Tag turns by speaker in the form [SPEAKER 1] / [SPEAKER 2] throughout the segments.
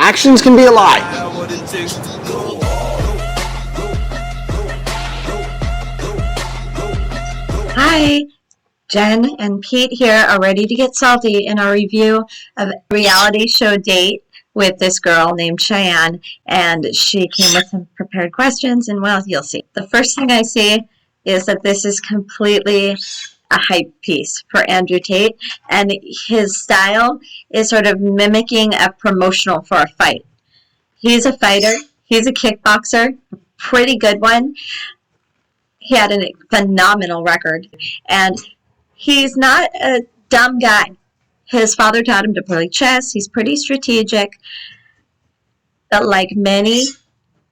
[SPEAKER 1] Actions can be a lie.
[SPEAKER 2] Hi, Jen and Pete here are ready to get salty in our review of a reality show date with this girl named Chian, and she came with some prepared questions, and well, you'll see. The first thing I see is that this is completely a hype piece for Andrew Tate, and his style is sort of mimicking a promotional for a fight. He's a fighter. He's a kickboxer, a pretty good one. He had a phenomenal record, and he's not a dumb guy. His father taught him to play chess. He's pretty strategic, but like many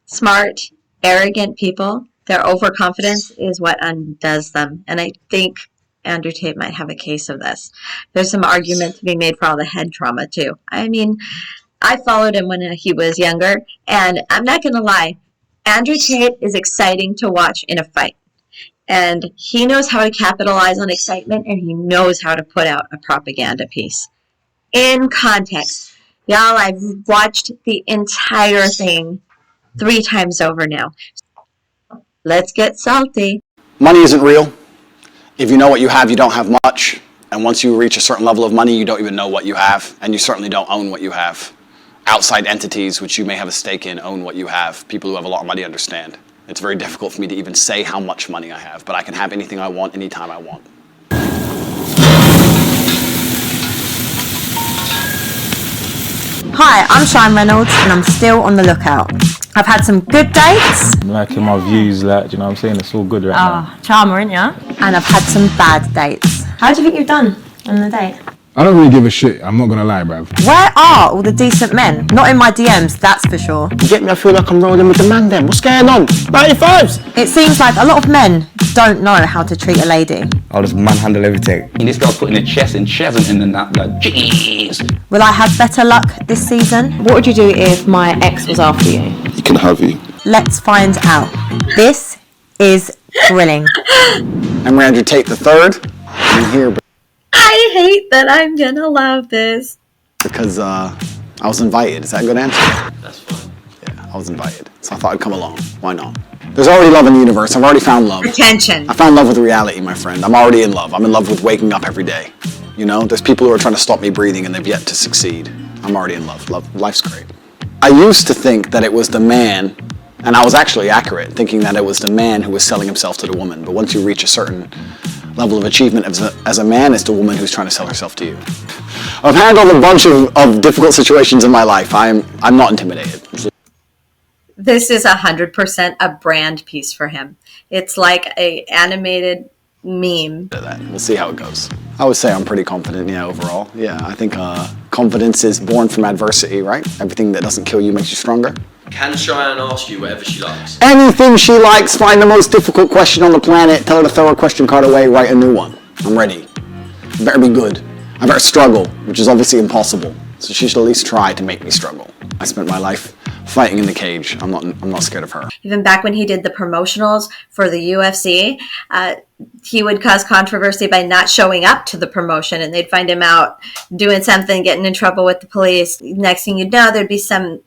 [SPEAKER 2] smart, arrogant people, their overconfidence is what undoes them, and I think Andrew Tate might have a case of this. There's some argument to be made for all the head trauma, too. I mean, I followed him when he was younger, and I'm not going to lie, Andrew Tate is exciting to watch in a fight. And he knows how to capitalize on excitement, and he knows how to put out a propaganda piece. In context. Y'all, I've watched the entire thing 3 times over now. Let's get salty.
[SPEAKER 1] Money isn't real. If you know what you have, you don't have much. And once you reach a certain level of money, you don't even know what you have. And you certainly don't own what you have. Outside entities, which you may have a stake in, own what you have. People who have a lot of money understand. It's very difficult for me to even say how much money I have, but I can have anything I want, anytime I want.
[SPEAKER 3] Hi, I'm Chian Reynolds, and I'm still on the lookout. I've had some good dates.
[SPEAKER 4] I'm liking my views, like, do you know what I'm saying? It's all good right now.
[SPEAKER 3] Charmer, ain't ya? And I've had some bad dates. How do you think you've done on the date?
[SPEAKER 5] I don't really give a shit, I'm not gonna lie, bruv.
[SPEAKER 3] Where are all the decent men? Not in my DMs, that's for sure.
[SPEAKER 1] You get me? I feel like I'm rolling with the man then. What's going on? 95s!
[SPEAKER 3] It seems like a lot of men don't know how to treat a lady.
[SPEAKER 6] I'll just manhandle everything. And this girl's putting a chest and chesn't in and that, like, jeez.
[SPEAKER 3] Will I have better luck this season? What would you do if my ex was after you?
[SPEAKER 7] He can have you.
[SPEAKER 3] Let's find out. This is thrilling.
[SPEAKER 1] I'm Andrew Tate III. I'm here
[SPEAKER 2] I hate that I'm gonna love this.
[SPEAKER 1] because I was invited. Is that a good answer?
[SPEAKER 8] That's fine.
[SPEAKER 1] Yeah, I was invited. So I thought I'd come along. Why not? There's already love in the universe. I've already found love.
[SPEAKER 2] Attention.
[SPEAKER 1] I found love with reality, my friend. I'm already in love. I'm in love with waking up every day. You know, there's people who are trying to stop me breathing and they've yet to succeed. I'm already in love. Life's great. I used to think that it was the man, and I was actually accurate, thinking that it was the man who was selling himself to the woman. But once you reach a certain level of achievement as a man, it's the woman who's trying to sell herself to you. I've handled a bunch of difficult situations in my life. I'm not intimidated.
[SPEAKER 2] This is 100% a brand piece for him. It's like a animated meme.
[SPEAKER 1] We'll see how it goes. I would say I'm pretty confident, overall. Yeah, I think confidence is born from adversity, right? Everything that doesn't kill you makes you stronger.
[SPEAKER 8] Can Chian ask you whatever she likes?
[SPEAKER 1] Anything she likes, find the most difficult question on the planet, tell her to throw her question card away, write a new one. I'm ready. I better be good. I better struggle, which is obviously impossible. So she should at least try to make me struggle. I spent my life fighting in the cage. I'm not scared of her.
[SPEAKER 2] Even back when he did the promotionals for the UFC, he would cause controversy by not showing up to the promotion, and they'd find him out doing something, getting in trouble with the police. Next thing you'd know, there'd be some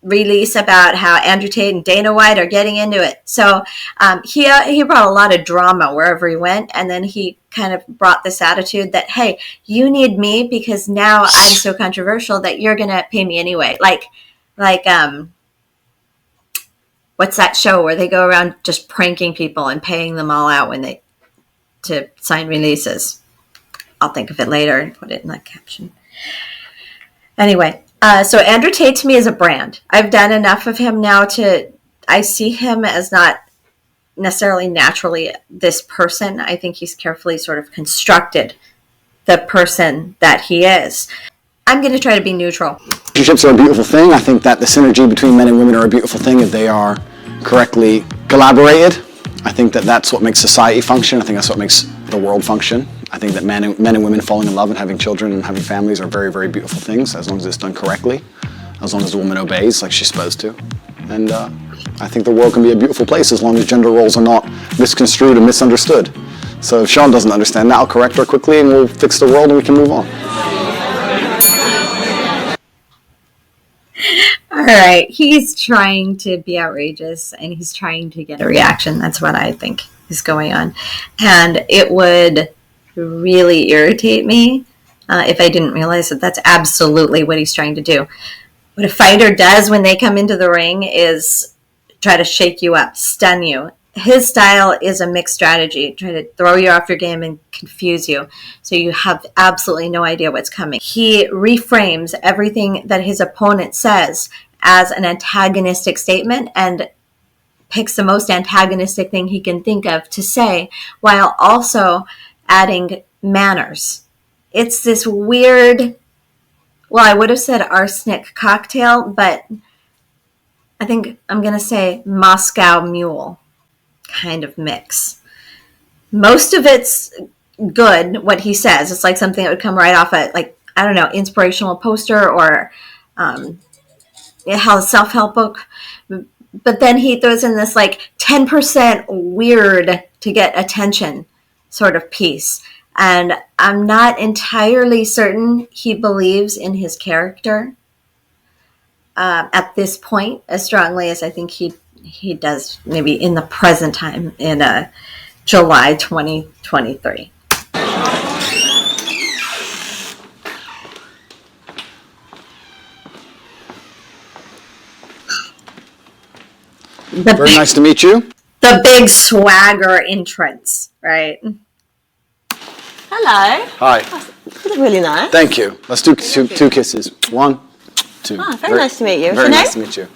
[SPEAKER 2] release about how Andrew Tate and Dana White are getting into it. So he brought a lot of drama wherever he went, and then he kind of brought this attitude that, hey, you need me because now I'm so controversial that you're going to pay me anyway. Like what's that show where they go around just pranking people and paying them all out to sign releases? I'll think of it later and put it in that caption. Anyway, so Andrew Tate to me is a brand. I've done enough of him now I see him as not necessarily naturally this person. I think he's carefully sort of constructed the person that he is. I'm going to try to be neutral.
[SPEAKER 1] Relationships are a beautiful thing. I think that the synergy between men and women are a beautiful thing if they are correctly collaborated. I think that that's what makes society function. I think that's what makes the world function. I think that men and women falling in love and having children and having families are very, very beautiful things as long as it's done correctly, as long as the woman obeys like she's supposed to. And I think the world can be a beautiful place as long as gender roles are not misconstrued and misunderstood. So if Sean doesn't understand that, I'll correct her quickly and we'll fix the world and we can move on.
[SPEAKER 2] right. He's trying to be outrageous and he's trying to get a reaction. That's what I think is going on. And it would really irritate me if I didn't realize that that's absolutely what he's trying to do. What a fighter does when they come into the ring is try to shake you up, stun you. His style is a mixed strategy, try to throw you off your game and confuse you so you have absolutely no idea what's coming. He reframes everything that his opponent says as an antagonistic statement and picks the most antagonistic thing he can think of to say while also adding manners. It's this weird, well, I would have said arsenic cocktail, but I think I'm going to say Moscow Mule kind of mix. Most of it's good, what he says. It's like something that would come right off a, like, I don't know, inspirational poster or a self-help book. But then he throws in this like 10% weird to get attention sort of piece. And I'm not entirely certain he believes in his character at this point as strongly as I think he does maybe in the present time in July 2023.
[SPEAKER 1] Very nice to meet you.
[SPEAKER 2] The big swagger entrance, right?
[SPEAKER 3] Hello.
[SPEAKER 1] Hi.
[SPEAKER 3] You look really nice.
[SPEAKER 1] Thank you. Let's do two kisses. 1, 2.
[SPEAKER 3] Oh, very nice to meet you. What's
[SPEAKER 1] Very
[SPEAKER 3] your
[SPEAKER 1] nice to
[SPEAKER 3] name?
[SPEAKER 1] meet you.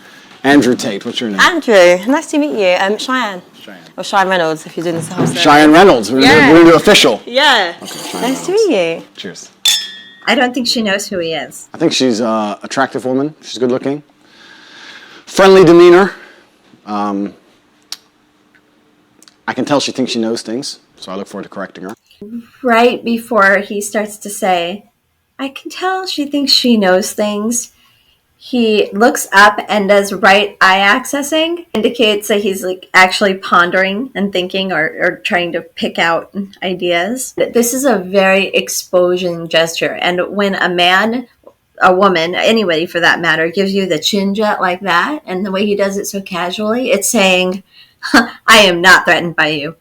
[SPEAKER 1] Andrew Tate. What's your name?
[SPEAKER 3] Andrew. Nice to meet you. Cheyenne.
[SPEAKER 1] Cheyenne.
[SPEAKER 3] Or Chian Reynolds, if you're doing this whole thing.
[SPEAKER 1] Chian Reynolds. We're going to do official.
[SPEAKER 3] Yeah.
[SPEAKER 1] Cheyenne
[SPEAKER 3] Nice to
[SPEAKER 1] Reynolds.
[SPEAKER 3] meet you.
[SPEAKER 1] Cheers.
[SPEAKER 2] I don't think she knows who he is.
[SPEAKER 1] I think she's an attractive woman. She's good looking. Friendly demeanor. I can tell she thinks she knows things, so I look forward to correcting her.
[SPEAKER 2] Right before he starts to say, I can tell she thinks she knows things, he looks up and does right eye accessing, indicates that he's like actually pondering and thinking or trying to pick out ideas. This is a very exposing gesture. And when a man, a woman, anybody for that matter, gives you the chin jet like that, and the way he does it so casually, it's saying, I am not threatened by you.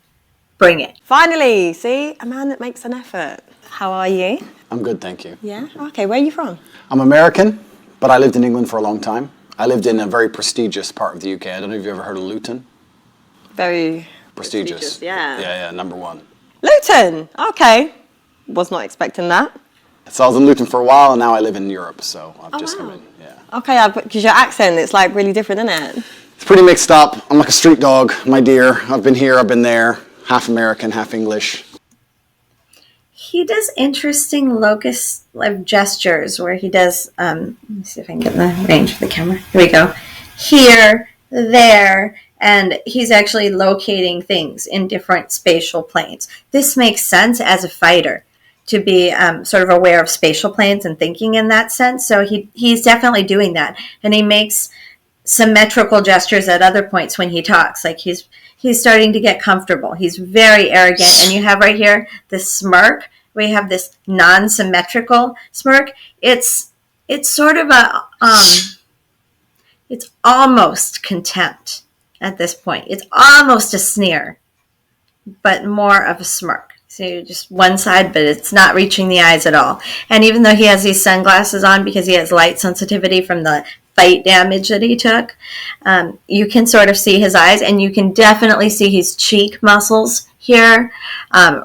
[SPEAKER 2] Bring it.
[SPEAKER 3] Finally, see? A man that makes an effort. How are you?
[SPEAKER 1] I'm good, thank you.
[SPEAKER 3] Yeah? Okay, where are you from?
[SPEAKER 1] I'm American, but I lived in England for a long time. I lived in a very prestigious part of the UK. I don't know if you've ever heard of Luton.
[SPEAKER 3] Very
[SPEAKER 1] Prestigious.
[SPEAKER 3] yeah.
[SPEAKER 1] Yeah, number 1.
[SPEAKER 3] Luton! Okay. Was not expecting that.
[SPEAKER 1] So I was in Luton for a while, and now I live in Europe, so I've just come in. Yeah.
[SPEAKER 3] Okay, because your accent, it's like really different, isn't it?
[SPEAKER 1] It's pretty mixed up. I'm like a street dog, my dear. I've been here, I've been there. Half American, half English.
[SPEAKER 2] He does interesting locus like gestures where he does, let me see if I can get in the range of the camera. Here we go. Here, there, and he's actually locating things in different spatial planes. This makes sense as a fighter to be sort of aware of spatial planes and thinking in that sense. So he's definitely doing that. And he makes symmetrical gestures at other points when he talks. Like he's starting to get comfortable. He's very arrogant. And you have right here this smirk. We have this non-symmetrical smirk. It's sort of a it's almost contempt at this point. It's almost a sneer, but more of a smirk. So you're just one side, but it's not reaching the eyes at all. And even though he has these sunglasses on because he has light sensitivity from the fight damage that he took, you can sort of see his eyes, and you can definitely see his cheek muscles here,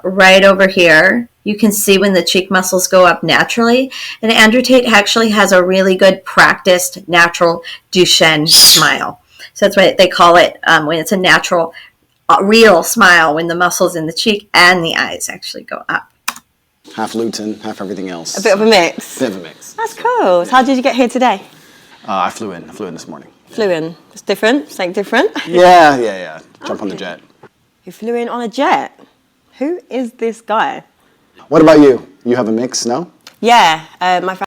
[SPEAKER 2] right over here. You can see when the cheek muscles go up naturally. And Andrew Tate actually has a really good practiced natural Duchenne smile. So that's what they call it when it's a natural, real smile, when the muscles in the cheek and the eyes actually go up.
[SPEAKER 1] Half Luton, half everything else.
[SPEAKER 3] A bit of a mix.
[SPEAKER 1] Bit of a mix.
[SPEAKER 3] That's cool. So how did you get here today?
[SPEAKER 1] I flew in this morning.
[SPEAKER 3] Flew in. It's different. Something different.
[SPEAKER 1] Yeah. Jump on the jet.
[SPEAKER 3] You flew in on a jet. Who is this guy?
[SPEAKER 1] What about you? You have a mix, no?
[SPEAKER 3] Yeah, my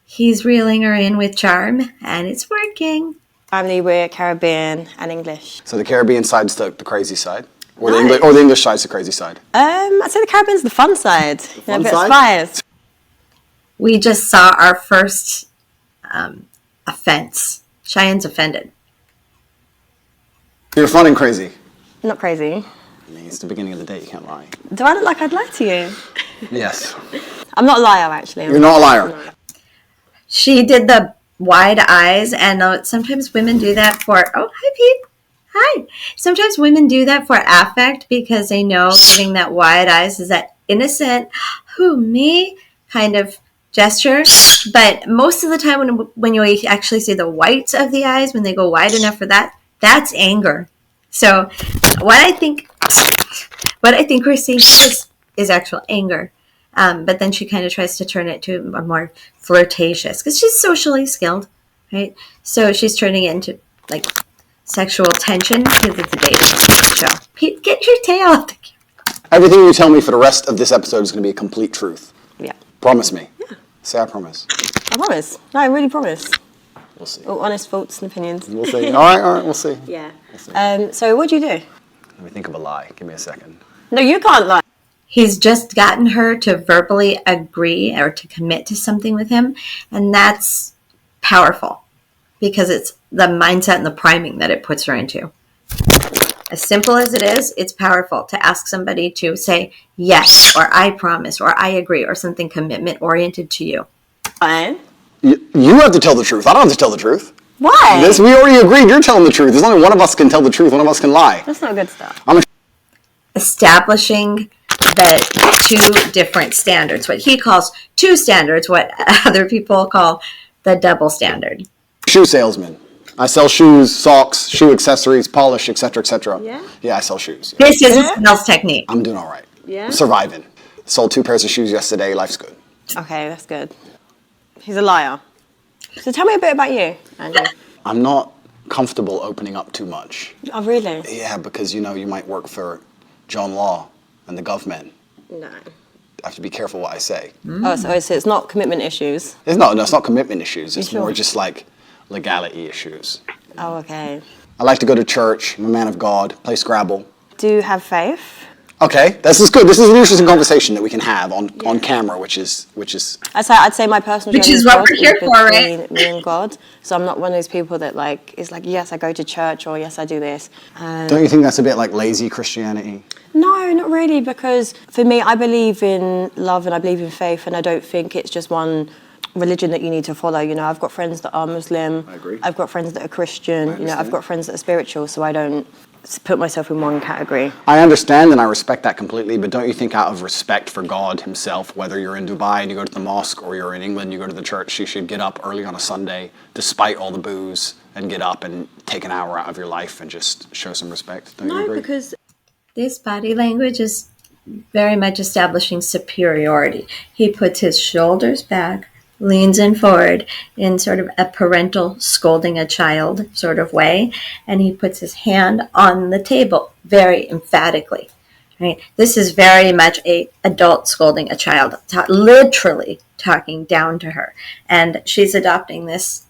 [SPEAKER 2] He's reeling her in with charm, and it's working.
[SPEAKER 3] family, we're Caribbean and English.
[SPEAKER 1] So the Caribbean side's the crazy side? Or the English side's the crazy side?
[SPEAKER 3] I'd say the Caribbean's the fun side.
[SPEAKER 1] fun
[SPEAKER 3] a bit
[SPEAKER 1] side?
[SPEAKER 3] of spice.
[SPEAKER 2] We just saw our first offense. Cheyenne's offended.
[SPEAKER 1] You're fun and crazy.
[SPEAKER 3] Not crazy.
[SPEAKER 1] I mean, it's the beginning of the day. You can't lie.
[SPEAKER 3] Do I look like I'd lie to you?
[SPEAKER 1] Yes.
[SPEAKER 3] I'm not a liar, actually.
[SPEAKER 1] You're not a liar.
[SPEAKER 2] She did the wide eyes, and sometimes women do that for, oh, hi, Pete. Hi. Sometimes women do that for affect because they know giving that wide eyes is that innocent, who, me kind of gesture. But most of the time when you actually see the whites of the eyes, when they go wide enough for that, that's anger. So what I think we're seeing is actual anger. But then she kind of tries to turn it to a more flirtatious because she's socially skilled, right? So she's turning it into like sexual tension because it's a dating show. Pete, get your tail out the camera.
[SPEAKER 1] Everything you tell me for the rest of this episode is going to be a complete truth.
[SPEAKER 3] Yeah.
[SPEAKER 1] Promise me.
[SPEAKER 3] Yeah.
[SPEAKER 1] Say I promise.
[SPEAKER 3] I promise. No, I really promise.
[SPEAKER 1] We'll see.
[SPEAKER 3] All honest thoughts and opinions.
[SPEAKER 1] We'll see. All right, we'll see.
[SPEAKER 3] Yeah. So what do you do?
[SPEAKER 1] Let me think of a lie. Give me a second.
[SPEAKER 3] No, you can't lie.
[SPEAKER 2] He's just gotten her to verbally agree or to commit to something with him, and that's powerful because it's the mindset and the priming that it puts her into. As simple as it is, it's powerful to ask somebody to say yes, or I promise, or I agree, or something commitment oriented to you.
[SPEAKER 3] Fine.
[SPEAKER 1] You have to tell the truth. I don't have to tell the truth.
[SPEAKER 3] Why?
[SPEAKER 1] We already agreed you're telling the truth. There's only one of us can tell the truth. One of us can lie.
[SPEAKER 3] That's not good stuff.
[SPEAKER 2] Establishing the two different standards, what he calls two standards, what other people call the double standard.
[SPEAKER 1] Shoe salesman. I sell shoes, socks, shoe accessories, polish, etc., etc.
[SPEAKER 3] Yeah?
[SPEAKER 1] Yeah, I sell shoes.
[SPEAKER 2] This is a sales technique.
[SPEAKER 1] I'm doing all right.
[SPEAKER 3] Yeah?
[SPEAKER 1] I'm surviving. Sold 2 pairs of shoes yesterday. Life's good.
[SPEAKER 3] Okay, that's good. He's a liar. So tell me a bit about you, Andrew.
[SPEAKER 1] I'm not comfortable opening up too much.
[SPEAKER 3] Oh, really?
[SPEAKER 1] Yeah, because, you might work for John Law and the government.
[SPEAKER 3] No.
[SPEAKER 1] I have to be careful what I say.
[SPEAKER 3] Oh, so it's not commitment issues.
[SPEAKER 1] It's not commitment issues. It's
[SPEAKER 3] sure?
[SPEAKER 1] more just like legality issues.
[SPEAKER 3] Oh, okay.
[SPEAKER 1] I like to go to church. I'm a man of God. Play Scrabble.
[SPEAKER 3] Do you have faith?
[SPEAKER 1] Okay, this is good. This is an interesting conversation that we can have on camera, which is.
[SPEAKER 3] I'd say my personal
[SPEAKER 2] Which
[SPEAKER 3] journey
[SPEAKER 2] is
[SPEAKER 3] with
[SPEAKER 2] what
[SPEAKER 3] God
[SPEAKER 2] we're here
[SPEAKER 3] is
[SPEAKER 2] for, right?
[SPEAKER 3] between me and God. So I'm not one of those people that is like, yes, I go to church, or yes, I do this.
[SPEAKER 1] Don't you think that's a bit like lazy Christianity?
[SPEAKER 3] No, not really, because for me, I believe in love and I believe in faith, and I don't think it's just one religion that you need to follow. I've got friends that are Muslim.
[SPEAKER 1] I agree.
[SPEAKER 3] I've got friends that are Christian. I've got friends that are spiritual, so I don't put myself in one category.
[SPEAKER 1] I understand and I respect that completely, but don't you think out of respect for God himself, whether you're in Dubai and you go to the mosque or you're in England, you go to the church, you should get up early on a Sunday, despite all the booze, and get up and take an hour out of your life and just show some respect? Don't you agree?
[SPEAKER 3] because
[SPEAKER 2] This body language is very much establishing superiority. He puts his shoulders back, leans in forward in sort of a parental scolding a child sort of way, and he puts his hand on the table very emphatically. Right? This is very much a adult scolding a child, literally talking down to her, and she's adopting this,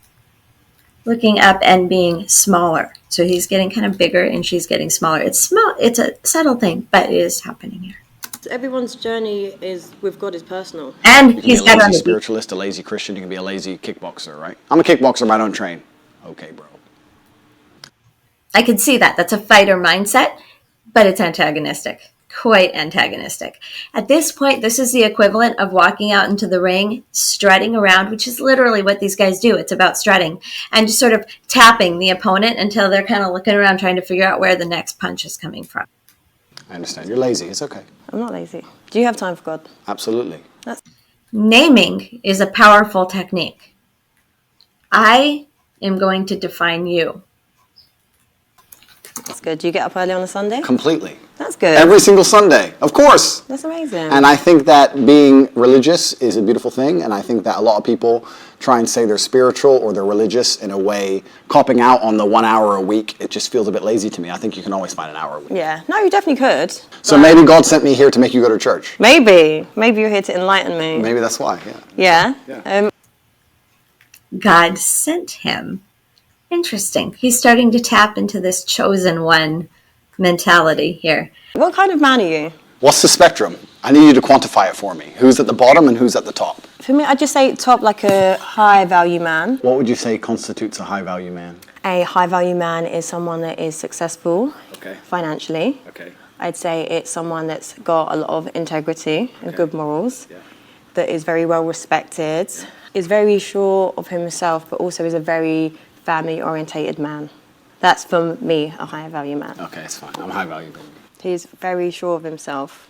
[SPEAKER 2] looking up and being smaller. So he's getting kind of bigger and she's getting smaller. It's small. It's a subtle thing, but it is happening here.
[SPEAKER 3] everyone's journey with God is personal.
[SPEAKER 2] And
[SPEAKER 1] You
[SPEAKER 2] he's
[SPEAKER 1] can be a
[SPEAKER 2] got on
[SPEAKER 1] lazy
[SPEAKER 2] the beat.
[SPEAKER 1] spiritualist, a lazy Christian, you can be a lazy kickboxer, right? I'm a kickboxer, but I don't train. Okay, bro.
[SPEAKER 2] I can see that. That's a fighter mindset, but it's antagonistic. Quite antagonistic. At this point, this is the equivalent of walking out into the ring, strutting around, which is literally what these guys do. It's about strutting and just sort of tapping the opponent until they're kind of looking around trying to figure out where the next punch is coming from.
[SPEAKER 1] I understand. You're lazy. It's okay.
[SPEAKER 3] I'm not lazy. Do you have time for God?
[SPEAKER 1] Absolutely.
[SPEAKER 2] Naming is a powerful technique. I am going to define you.
[SPEAKER 3] That's good. Do you get up early on a Sunday?
[SPEAKER 1] Completely.
[SPEAKER 3] That's good.
[SPEAKER 1] Every single Sunday, of course.
[SPEAKER 3] That's amazing.
[SPEAKER 1] And I think that being religious is a beautiful thing, and I think that a lot of people try and say they're spiritual or they're religious in a way, copping out on the 1 hour a week. It just feels a bit lazy to me. I think you can always find an hour a week.
[SPEAKER 3] Yeah. No, you definitely could.
[SPEAKER 1] So maybe God sent me here to make you go to church.
[SPEAKER 3] Maybe. Maybe you're here to enlighten me.
[SPEAKER 1] Maybe that's why, yeah.
[SPEAKER 3] Yeah.
[SPEAKER 2] God sent him. Interesting. He's starting to tap into this chosen one mentality here.
[SPEAKER 3] What kind of man are you?
[SPEAKER 1] What's the spectrum? I need you to quantify it for me. Who's at the bottom and who's at the top?
[SPEAKER 3] For me, I'd just say top like a high value man.
[SPEAKER 1] What would you say constitutes a high value man?
[SPEAKER 3] A high value man is someone that is successful
[SPEAKER 1] Okay.
[SPEAKER 3] financially.
[SPEAKER 1] Okay.
[SPEAKER 3] I'd say it's someone that's got a lot of integrity and good morals,
[SPEAKER 1] Yeah.
[SPEAKER 3] that is very well respected, is very sure of himself, but also is a very family orientated man. That's for me a high value man.
[SPEAKER 1] Okay, it's fine. I'm high value.
[SPEAKER 3] He's very sure of himself.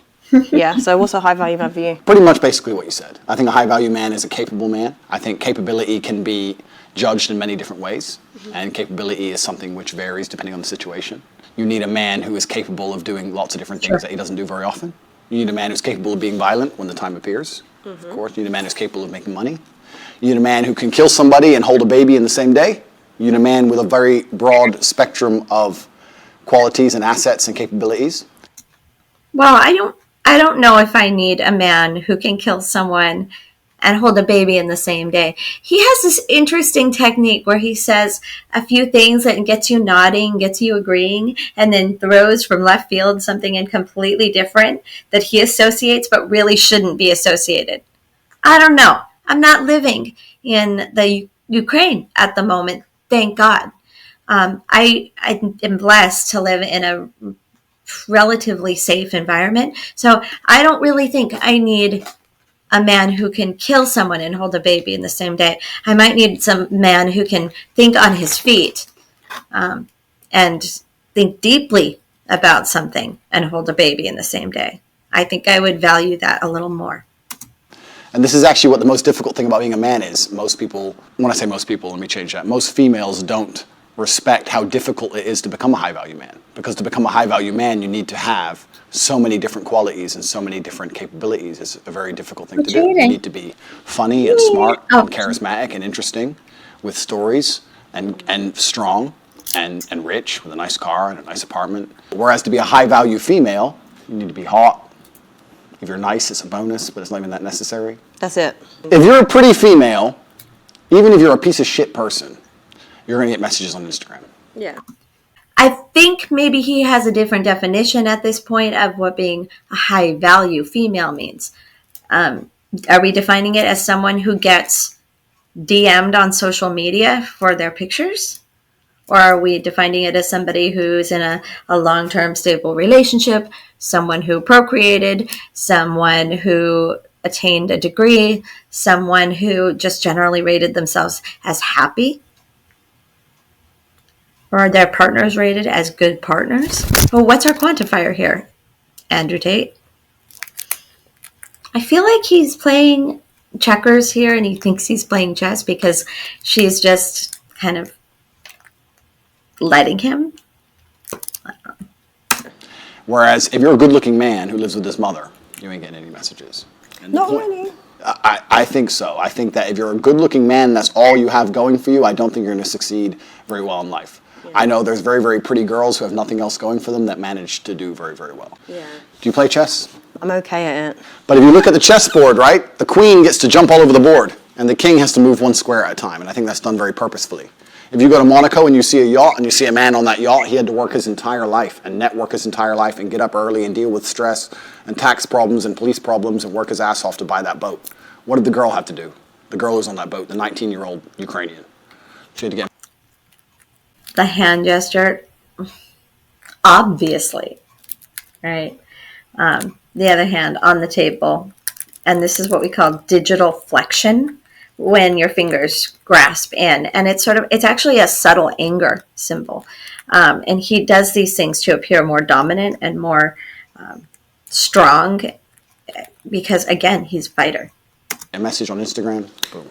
[SPEAKER 3] Yeah, so what's a high value man for you?
[SPEAKER 1] Pretty much basically what you said. I think a high value man is a capable man. I think capability can be judged in many different ways, and capability is something which varies depending on the situation. You need a man who is capable of doing lots of different things that he doesn't do very often. You need a man who's capable of being violent when the time appears, of course. You need a man who's capable of making money. You need a man who can kill somebody and hold a baby in the same day. You need a man with a very broad spectrum of qualities and assets and capabilities.
[SPEAKER 2] Well, I don't know if I need a man who can kill someone and hold a baby in the same day. He has this interesting technique where he says a few things and gets you nodding, gets you agreeing, and then throws from left field something in completely different that he associates but really shouldn't be associated. I don't know. I'm not living in the Ukraine at the moment, thank God. I am blessed to live in a relatively safe environment. So I don't really think I need a man who can kill someone and hold a baby in the same day. I might need some man who can think on his feet and think deeply about something and hold a baby in the same day. I think I would value that a little more.
[SPEAKER 1] And this is actually what the most difficult thing about being a man is. Most people, when I say most people, let me change that. Most females don't respect how difficult it is to become a high value man. Because to become a high value man, you need to have so many different qualities and so many different capabilities. It's a very difficult thing to do. You need to be funny and smart and charismatic and interesting with stories and strong and rich with a nice car and a nice apartment. Whereas to be a high value female, you need to be hot. If you're nice, it's a bonus, but it's not even that necessary.
[SPEAKER 3] That's it.
[SPEAKER 1] If you're a pretty female, even if you're a piece of shit person, you're going to get messages on Instagram.
[SPEAKER 3] Yeah.
[SPEAKER 2] I think maybe he has a different definition at this point of what being a high value female means. Are we defining it as someone who gets DM'd on social media for their pictures? Or are we defining it as somebody who's in a long-term stable relationship, someone who procreated, someone who attained a degree, someone who just generally rated themselves as happy? Or are their partners rated as good partners? Well, what's our quantifier here, Andrew Tate? I feel like he's playing checkers here and he thinks he's playing chess because she's just kind of letting him.
[SPEAKER 1] Whereas if you're a good-looking man who lives with his mother, you ain't getting any messages. And
[SPEAKER 3] Not really.
[SPEAKER 1] I think so. I think that if you're a good-looking man, that's all you have going for you, I don't think you're going to succeed very well in life. Yeah. I know there's very, very pretty girls who have nothing else going for them that manage to do very, very well.
[SPEAKER 3] Yeah.
[SPEAKER 1] Do you play chess?
[SPEAKER 3] I'm okay at it.
[SPEAKER 1] But if you look at the chessboard, right, the queen gets to jump all over the board, and the king has to move one square at a time, and I think that's done very purposefully. If you go to Monaco and you see a yacht and you see a man on that yacht, he had to work his entire life and network his entire life and get up early and deal with stress and tax problems and police problems and work his ass off to buy that boat. What did the girl have to do? The girl who's on that boat, the 19-year-old Ukrainian. She had to get...
[SPEAKER 2] The hand gesture, obviously, right? The other hand on the table, and this is what we call digital flexion, when your fingers grasp in, and it's actually a subtle anger symbol, and he does these things to appear more dominant and more strong, because again, he's a fighter.
[SPEAKER 1] A message on Instagram, boom.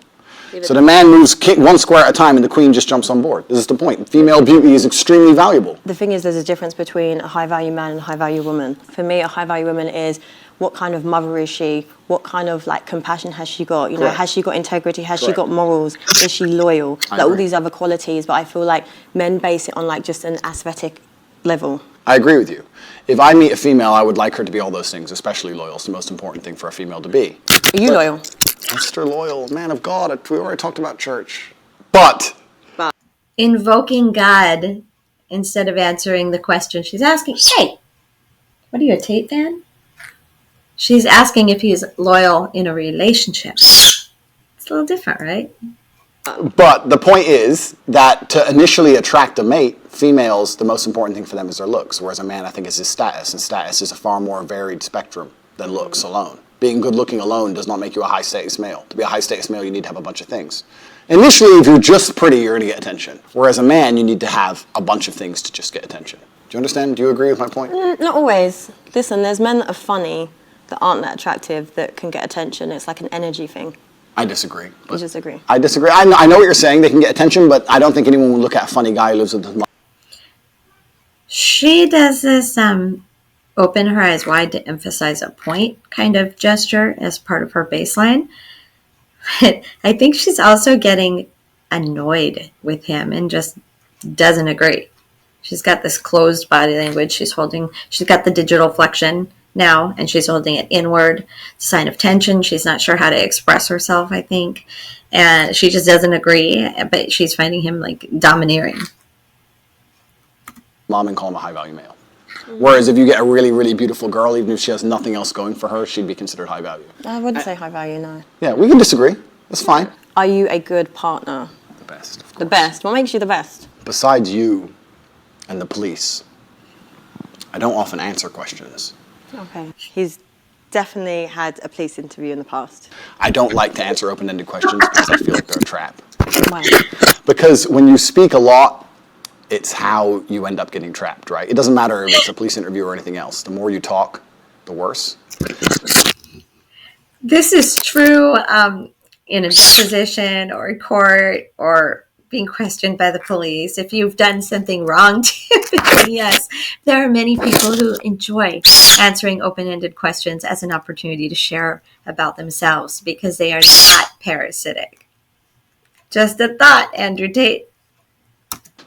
[SPEAKER 1] So the man moves one square at a time and the queen just jumps on board. This is the point. Female beauty is extremely valuable.
[SPEAKER 3] The thing is, there's a difference between a high-value man and a high-value woman. For me, a high-value woman is what kind of mother is she? What kind of compassion has she got? You know,
[SPEAKER 1] Correct.
[SPEAKER 3] has she got integrity? Has she
[SPEAKER 1] Correct.
[SPEAKER 3] got morals? Is she loyal?
[SPEAKER 1] I
[SPEAKER 3] All
[SPEAKER 1] agree.
[SPEAKER 3] these other qualities, but I feel like men base it on just an aesthetic level.
[SPEAKER 1] I agree with you. If I meet a female, I would like her to be all those things, especially loyal. It's the most important thing for a female to be.
[SPEAKER 3] Are you loyal?
[SPEAKER 1] Mr. Loyal, man of God, we already talked about church. But
[SPEAKER 2] Invoking God instead of answering the question she's asking. Hey, what are you, a Tate fan? She's asking if he's loyal in a relationship. It's a little different, right?
[SPEAKER 1] But the point is that to initially attract a mate, females, the most important thing for them is their looks, whereas a man, I think, is his status, and status is a far more varied spectrum than looks alone. Being good looking alone does not make you a high status male. To be a high status male, you need to have a bunch of things. Initially, if you're just pretty, you're going to get attention. Whereas a man, you need to have a bunch of things to just get attention. Do you understand? Do you agree with my point?
[SPEAKER 3] Not always. Listen, there's men that are funny, that aren't that attractive, that can get attention. It's like an energy thing.
[SPEAKER 1] I disagree.
[SPEAKER 3] You disagree?
[SPEAKER 1] I disagree. I know what you're saying. They can get attention, but I don't think anyone would look at a funny guy who lives with his mom.
[SPEAKER 2] She does this open her eyes wide to emphasize a point kind of gesture as part of her baseline. But I think she's also getting annoyed with him and just doesn't agree. She's got this closed body language. She's got the digital flexion now, and she's holding it inward, sign of tension. She's not sure how to express herself, I think. And she just doesn't agree, but she's finding him like domineering.
[SPEAKER 1] Mom and call him a high value male. Whereas if you get a really, really beautiful girl, even if she has nothing else going for her, she'd be considered high value.
[SPEAKER 3] I wouldn't say high value, no.
[SPEAKER 1] Yeah, we can disagree. That's fine.
[SPEAKER 3] Are you a good partner?
[SPEAKER 1] The best. Of
[SPEAKER 3] The
[SPEAKER 1] course.
[SPEAKER 3] best. What makes you the best?
[SPEAKER 1] Besides you and the police, I don't often answer questions.
[SPEAKER 3] Okay. He's definitely had a police interview in the past.
[SPEAKER 1] I don't like to answer open-ended questions because I feel like they're a trap.
[SPEAKER 3] Why?
[SPEAKER 1] Because when you speak a lot, it's how you end up getting trapped, right? It doesn't matter if it's a police interview or anything else. The more you talk, the worse.
[SPEAKER 2] This is true in a deposition or in court or being questioned by the police. If you've done something wrong, typically, yes, there are many people who enjoy answering open-ended questions as an opportunity to share about themselves because they are not parasitic. Just a thought, Andrew Tate.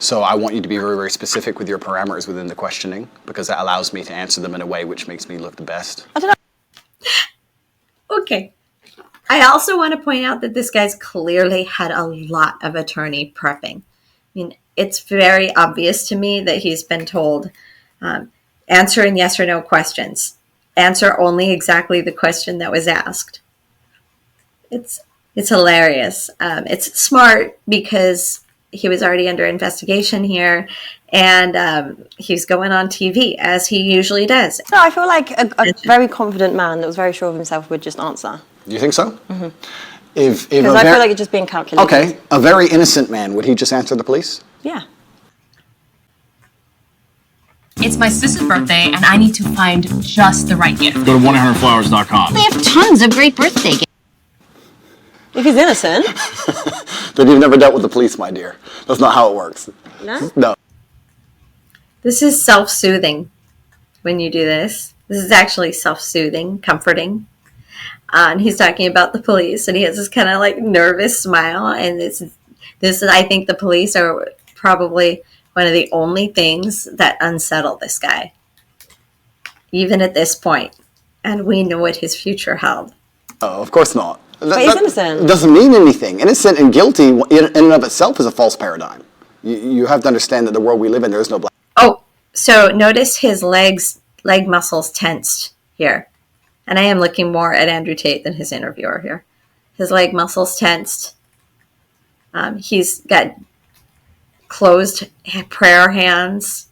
[SPEAKER 1] So I want you to be very, very specific with your parameters within the questioning because that allows me to answer them in a way which makes me look the best.
[SPEAKER 2] Okay. I also want to point out that this guy's clearly had a lot of attorney prepping. I mean, it's very obvious to me that he's been told, answer in yes or no questions. Answer only exactly the question that was asked. It's hilarious. It's smart because he was already under investigation here, and he's going on TV, as he usually does.
[SPEAKER 3] No, I feel like a very confident man that was very sure of himself would just answer.
[SPEAKER 1] Do you think so? Mm-hmm.
[SPEAKER 3] Because I feel like it's just being calculated.
[SPEAKER 1] Okay, a very innocent man, would he just answer the police?
[SPEAKER 3] Yeah.
[SPEAKER 7] It's my sister's birthday, and I need to find just the right gift.
[SPEAKER 9] Go to 1-800-Flowers.com.
[SPEAKER 7] They have tons of great birthday gifts.
[SPEAKER 3] If he's innocent.
[SPEAKER 1] Then you've never dealt with the police, my dear. That's not how it works.
[SPEAKER 3] No?
[SPEAKER 1] No.
[SPEAKER 2] This is self-soothing when you do this. This is actually self-soothing, comforting. And he's talking about the police, and he has this kind of like nervous smile. And this is, I think the police are probably one of the only things that unsettle this guy, even at this point. And we know what his future held.
[SPEAKER 1] Oh, of course not.
[SPEAKER 3] But he's innocent.
[SPEAKER 1] It doesn't mean anything. Innocent and guilty in and of itself is a false paradigm. You have to understand that the world we live in, there is no black.
[SPEAKER 2] Oh, so notice his leg muscles tensed here. And I am looking more at Andrew Tate than his interviewer here. His leg muscles tensed. He's got closed prayer hands.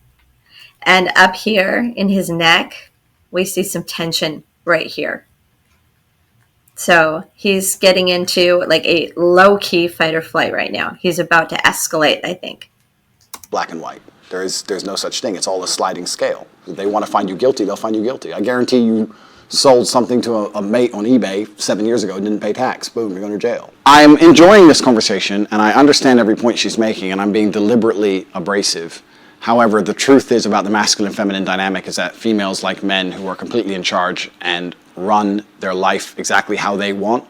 [SPEAKER 2] And up here in his neck, we see some tension right here. So he's getting into like a low-key fight or flight right now. He's about to escalate, I think.
[SPEAKER 1] Black and white. There's no such thing. It's all a sliding scale. If they want to find you guilty, they'll find you guilty. I guarantee you sold something to a mate on eBay 7 years ago and didn't pay tax. Boom, you're going to jail. I'm enjoying this conversation, and I understand every point she's making, and I'm being deliberately abrasive. However, the truth is about the masculine-feminine dynamic is that females like men who are completely in charge and run their life exactly how they want,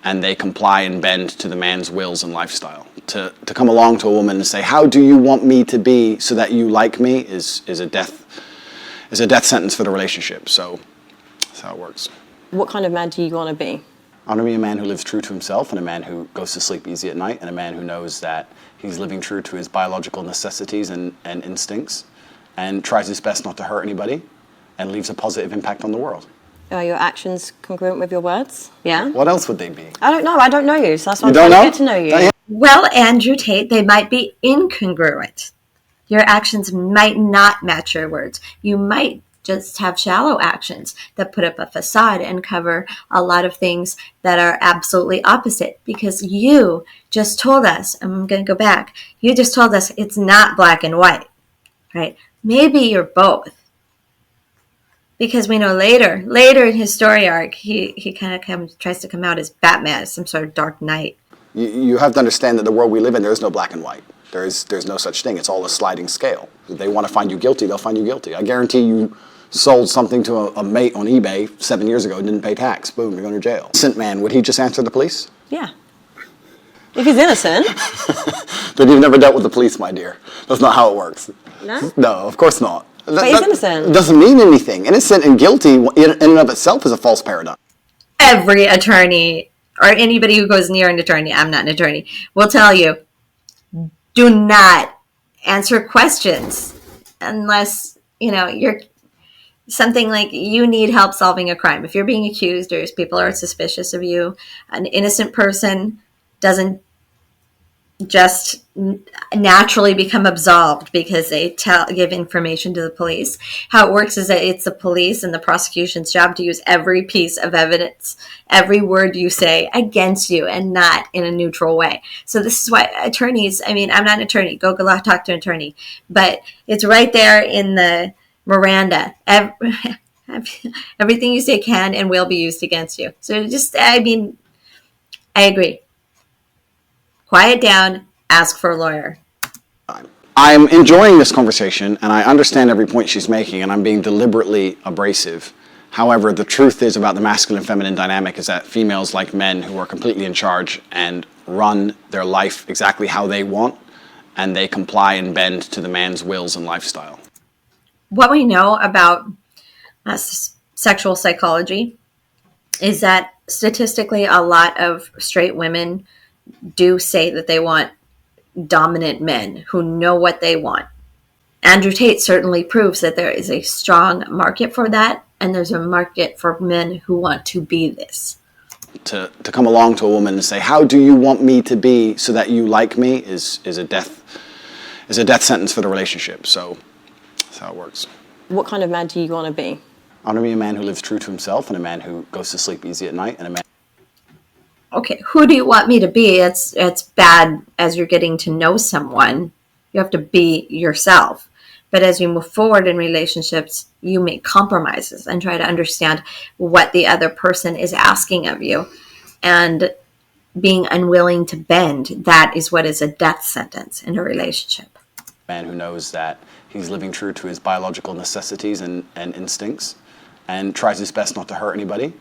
[SPEAKER 1] and they comply and bend to the man's wills and lifestyle. To come along to a woman and say, how do you want me to be so that you like me is a death sentence for the relationship. So that's how it works.
[SPEAKER 3] What kind of man do you want to be?
[SPEAKER 1] I want to be a man who lives true to himself, and a man who goes to sleep easy at night, and a man who knows that he's living true to his biological necessities and instincts, and tries his best not to hurt anybody, and leaves a positive impact on the world.
[SPEAKER 3] Are your actions congruent with your words? Yeah.
[SPEAKER 1] What else would they be?
[SPEAKER 3] I don't know. I don't know you, so that's why
[SPEAKER 1] You
[SPEAKER 3] I'm
[SPEAKER 1] don't
[SPEAKER 3] trying
[SPEAKER 1] know?
[SPEAKER 3] to get to know you.
[SPEAKER 1] Yeah.
[SPEAKER 2] Well, Andrew Tate, they might be incongruent. Your actions might not match your words. You might just have shallow actions that put up a facade and cover a lot of things that are absolutely opposite, because you just told us, I'm going to go back, you just told us it's not black and white, right? Maybe you're both. Because we know later in his story arc, he kind of tries to come out as Batman, as some sort of dark knight.
[SPEAKER 1] You have to understand that the world we live in, there is no black and white. There's no such thing. It's all a sliding scale. If they want to find you guilty, they'll find you guilty. I guarantee you sold something to a mate on eBay 7 years ago and didn't pay tax. Boom, you're going to jail. Innocent man, would he just answer the police?
[SPEAKER 3] Yeah. If he's innocent.
[SPEAKER 1] But you've never dealt with the police, my dear. That's not how it works.
[SPEAKER 3] No?
[SPEAKER 1] No, of course not.
[SPEAKER 3] But he's innocent.
[SPEAKER 1] It doesn't mean anything. Innocent and guilty in and of itself is a false paradigm.
[SPEAKER 2] Every attorney, or anybody who goes near an attorney, I'm not an attorney, will tell you, do not answer questions unless, you're something like you need help solving a crime. If you're being accused or people are suspicious of you, an innocent person doesn't just naturally become absolved because they give information to the police. How it works is that it's the police and the prosecution's job to use every piece of evidence, every word you say against you, and not in a neutral way. So this is why attorneys, I'm not an attorney, go talk to an attorney, but it's right there in the Miranda. Everything you say can and will be used against you. So I agree. Quiet down, ask for a lawyer.
[SPEAKER 1] I'm enjoying this conversation, and I understand every point she's making, and I'm being deliberately abrasive. However, the truth is about the masculine-feminine dynamic is that females like men who are completely in charge and run their life exactly how they want, and they comply and bend to the man's wills and lifestyle.
[SPEAKER 2] What we know about sexual psychology is that statistically a lot of straight women do say that they want dominant men who know what they want. Andrew Tate certainly proves that there is a strong market for that, and there's a market for men who want to be this.
[SPEAKER 1] To come along to a woman and say, how do you want me to be so that you like me is a death sentence for the relationship. So that's how it works.
[SPEAKER 3] What kind of man do you want to be?
[SPEAKER 1] I want to be a man who lives true to himself, and a man who goes to sleep easy at night, and a man.
[SPEAKER 2] Okay, who do you want me to be? It's bad as you're getting to know someone. You have to be yourself. But as you move forward in relationships, you make compromises and try to understand what the other person is asking of you. And being unwilling to bend, that is what is a death sentence in a relationship.
[SPEAKER 1] A man who knows that he's living true to his biological necessities and instincts, and tries his best not to hurt anybody,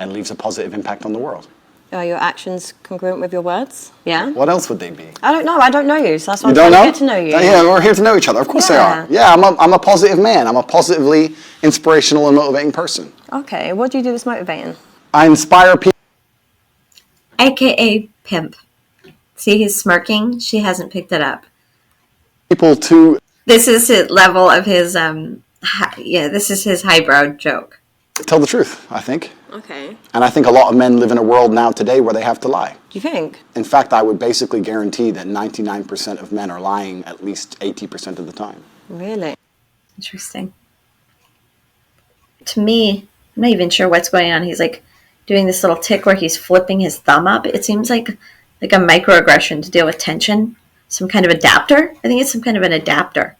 [SPEAKER 1] and leaves a positive impact on the world.
[SPEAKER 3] Are your actions congruent with your words? Yeah.
[SPEAKER 1] What else would they be?
[SPEAKER 3] I don't know. I don't know you, so that's why I'm
[SPEAKER 1] You don't
[SPEAKER 3] trying
[SPEAKER 1] know?
[SPEAKER 3] to get to know you.
[SPEAKER 1] Yeah, we're here to know each other. Of course they are. Yeah, I'm a positive man. I'm a positively inspirational and motivating person.
[SPEAKER 3] Okay, what do you do that's motivating?
[SPEAKER 1] I inspire people.
[SPEAKER 2] AKA pimp. See, he's smirking. She hasn't picked it up.
[SPEAKER 1] People to.
[SPEAKER 2] This is his level of his, this is his highbrow joke.
[SPEAKER 1] Tell the truth, I think.
[SPEAKER 3] Okay.
[SPEAKER 1] And I think a lot of men live in a world now today where they have to lie.
[SPEAKER 3] Do you think?
[SPEAKER 1] In fact, I would basically guarantee that 99% of men are lying at least 80% of the time.
[SPEAKER 3] Really?
[SPEAKER 2] Interesting. To me, I'm not even sure what's going on. He's like doing this little tick where he's flipping his thumb up. It seems like a microaggression to deal with tension. Some kind of adapter. I think it's some kind of an adapter,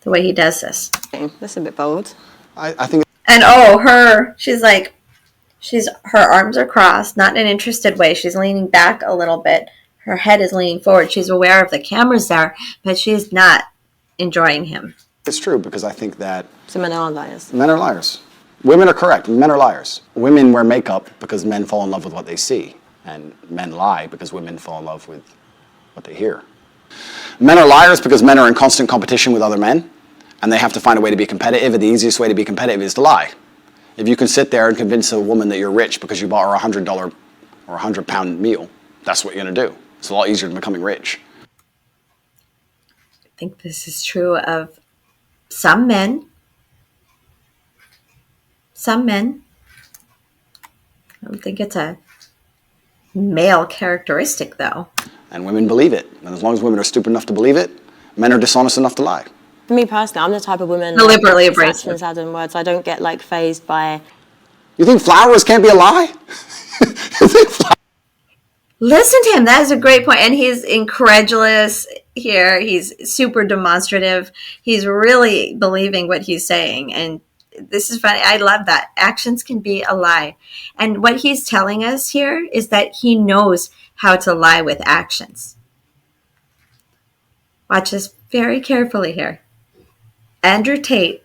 [SPEAKER 2] the way he does this.
[SPEAKER 3] Okay, that's a bit bold.
[SPEAKER 1] I think.
[SPEAKER 2] And her arms are crossed, not in an interested way. She's leaning back a little bit. Her head is leaning forward. She's aware of the cameras there, but she's not enjoying him.
[SPEAKER 1] It's true, because I think that.
[SPEAKER 3] So men are liars.
[SPEAKER 1] Men are liars. Women are correct. Men are liars. Women wear makeup because men fall in love with what they see. And men lie because women fall in love with what they hear. Men are liars because men are in constant competition with other men, and they have to find a way to be competitive, and the easiest way to be competitive is to lie. If you can sit there and convince a woman that you're rich because you bought her a $100 or £100 meal, that's what you're going to do. It's a lot easier than becoming rich.
[SPEAKER 2] I think this is true of some men. Some men. I don't think it's a male characteristic, though.
[SPEAKER 1] And women believe it. And as long as women are stupid enough to believe it, men are dishonest enough to lie.
[SPEAKER 3] For me personally, I'm the type of woman
[SPEAKER 2] Deliberately
[SPEAKER 3] that
[SPEAKER 2] abrasive.
[SPEAKER 3] actions add in words. I don't get like phased by.
[SPEAKER 1] You think flowers can't be a lie? You think
[SPEAKER 2] Listen to him. That is a great point. And he's incredulous here. He's super demonstrative. He's really believing what he's saying. And this is funny. I love that. Actions can be a lie. And what he's telling us here is that he knows how to lie with actions. Watch this very carefully here. Andrew Tate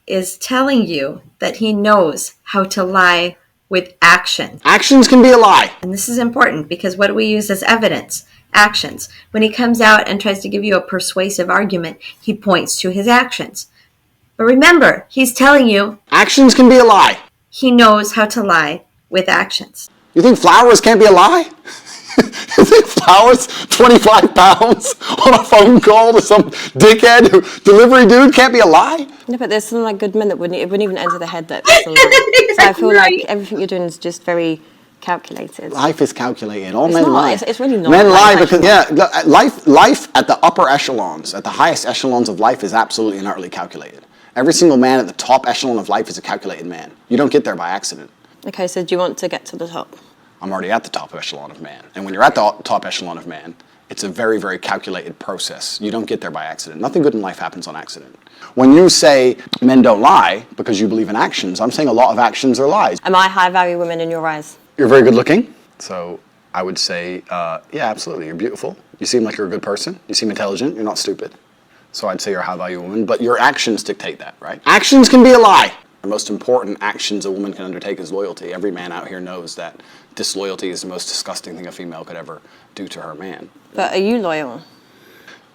[SPEAKER 2] is telling you that he knows how to lie with action.
[SPEAKER 1] actions can be a lie?
[SPEAKER 2] And this is important because what do we use as evidence? Actions. When he comes out and tries to give you a persuasive argument, he points to his actions. But remember, he's telling you
[SPEAKER 1] Actions can be a lie.
[SPEAKER 2] he knows how to lie with actions.
[SPEAKER 1] You think flowers can't be a lie? You think flowers, 25 pounds on a phone call to some dickhead delivery dude can't be a lie?
[SPEAKER 3] No, but there's some like good men that it wouldn't even enter the head that it's a lie. So I feel
[SPEAKER 2] Right.
[SPEAKER 3] like everything you're doing is just very calculated.
[SPEAKER 1] Life is calculated. All
[SPEAKER 3] It's
[SPEAKER 1] men
[SPEAKER 3] not.
[SPEAKER 1] lie.
[SPEAKER 3] It's really not.
[SPEAKER 1] Men lie
[SPEAKER 3] Like,
[SPEAKER 1] because, yeah, life at the upper echelons, at the highest echelons of life is absolutely and utterly calculated. Every single man at the top echelon of life is a calculated man. You don't get there by accident.
[SPEAKER 3] Okay, so do you want to get to the top?
[SPEAKER 1] I'm already at the top echelon of man. And when you're at the top echelon of man, it's a very, very calculated process. You don't get there by accident. Nothing good in life happens on accident. When you say men don't lie because you believe in actions, I'm saying a lot of actions are lies.
[SPEAKER 3] Am I high value women in your eyes?
[SPEAKER 1] You're very good looking. So I would say, yeah, absolutely. You're beautiful. You seem like you're a good person. You seem intelligent. You're not stupid. So I'd say you're a high value woman, but your actions dictate that, right? Actions can be a lie. The most important actions a woman can undertake is loyalty. Every man out here knows that disloyalty is the most disgusting thing a female could ever do to her man.
[SPEAKER 3] But are you loyal?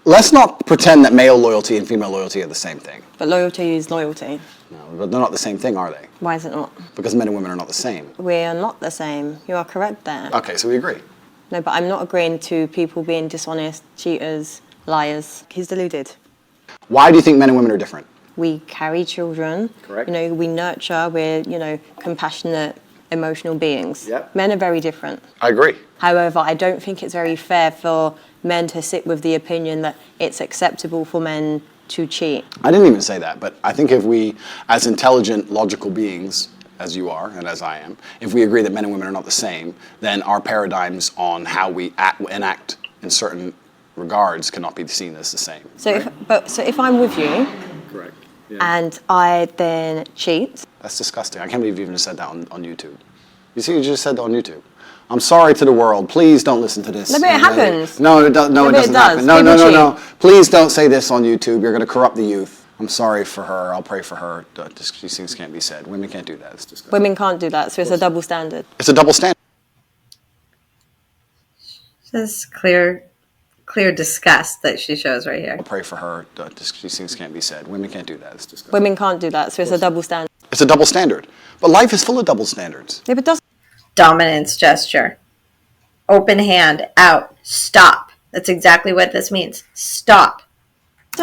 [SPEAKER 1] Let's not pretend that male loyalty and female loyalty are the same thing.
[SPEAKER 3] But loyalty is loyalty.
[SPEAKER 1] No, but they're not the same thing, are they?
[SPEAKER 3] Why is it not?
[SPEAKER 1] Because men and women are not the same.
[SPEAKER 3] We are not the same. You are correct there.
[SPEAKER 1] Okay, so we agree.
[SPEAKER 3] No, but I'm not agreeing to people being dishonest, cheaters, liars. He's deluded.
[SPEAKER 1] Why do you think men and women are different?
[SPEAKER 3] We carry children.
[SPEAKER 1] Correct.
[SPEAKER 3] You know, we nurture. We're, compassionate, emotional beings.
[SPEAKER 1] Yep.
[SPEAKER 3] Men are very different.
[SPEAKER 1] I agree.
[SPEAKER 3] However, I don't think it's very fair for men to sit with the opinion that it's acceptable for men to cheat.
[SPEAKER 1] I didn't even say that, but I think if we, as intelligent, logical beings, as you are and as I am, if we agree that men and women are not the same, then our paradigms on how we enact in certain regards cannot be seen as the same.
[SPEAKER 3] So,
[SPEAKER 1] right?
[SPEAKER 3] if I'm with you
[SPEAKER 1] Correct.
[SPEAKER 3] and I then cheat,
[SPEAKER 1] That's disgusting. I can't believe you even said that on YouTube. You see, you just said that on YouTube. I'm sorry to the world. Please don't listen to this.
[SPEAKER 3] No, but it happens.
[SPEAKER 1] No, it doesn't. No, it
[SPEAKER 3] but it
[SPEAKER 1] doesn't
[SPEAKER 3] does.
[SPEAKER 1] happen. No,
[SPEAKER 3] People
[SPEAKER 1] no, no,
[SPEAKER 3] cheat.
[SPEAKER 1] no. Please don't say this on YouTube. You're going to corrupt the youth. I'm sorry for her. I'll pray for her. These things can't be said. Women can't do that. It's disgusting.
[SPEAKER 3] women can't do that, so it's a double standard.
[SPEAKER 1] It's a double standard.
[SPEAKER 2] Just clear disgust that she shows right here.
[SPEAKER 1] I'll pray for her. These things can't be said. Women can't do that. It's disgusting.
[SPEAKER 3] Women can't do that, so it's a double standard.
[SPEAKER 1] It's a double standard. But life is full of double standards.
[SPEAKER 3] Yeah, but doesn't
[SPEAKER 2] Dominance gesture. Open hand, out, stop. That's exactly what this means. Stop.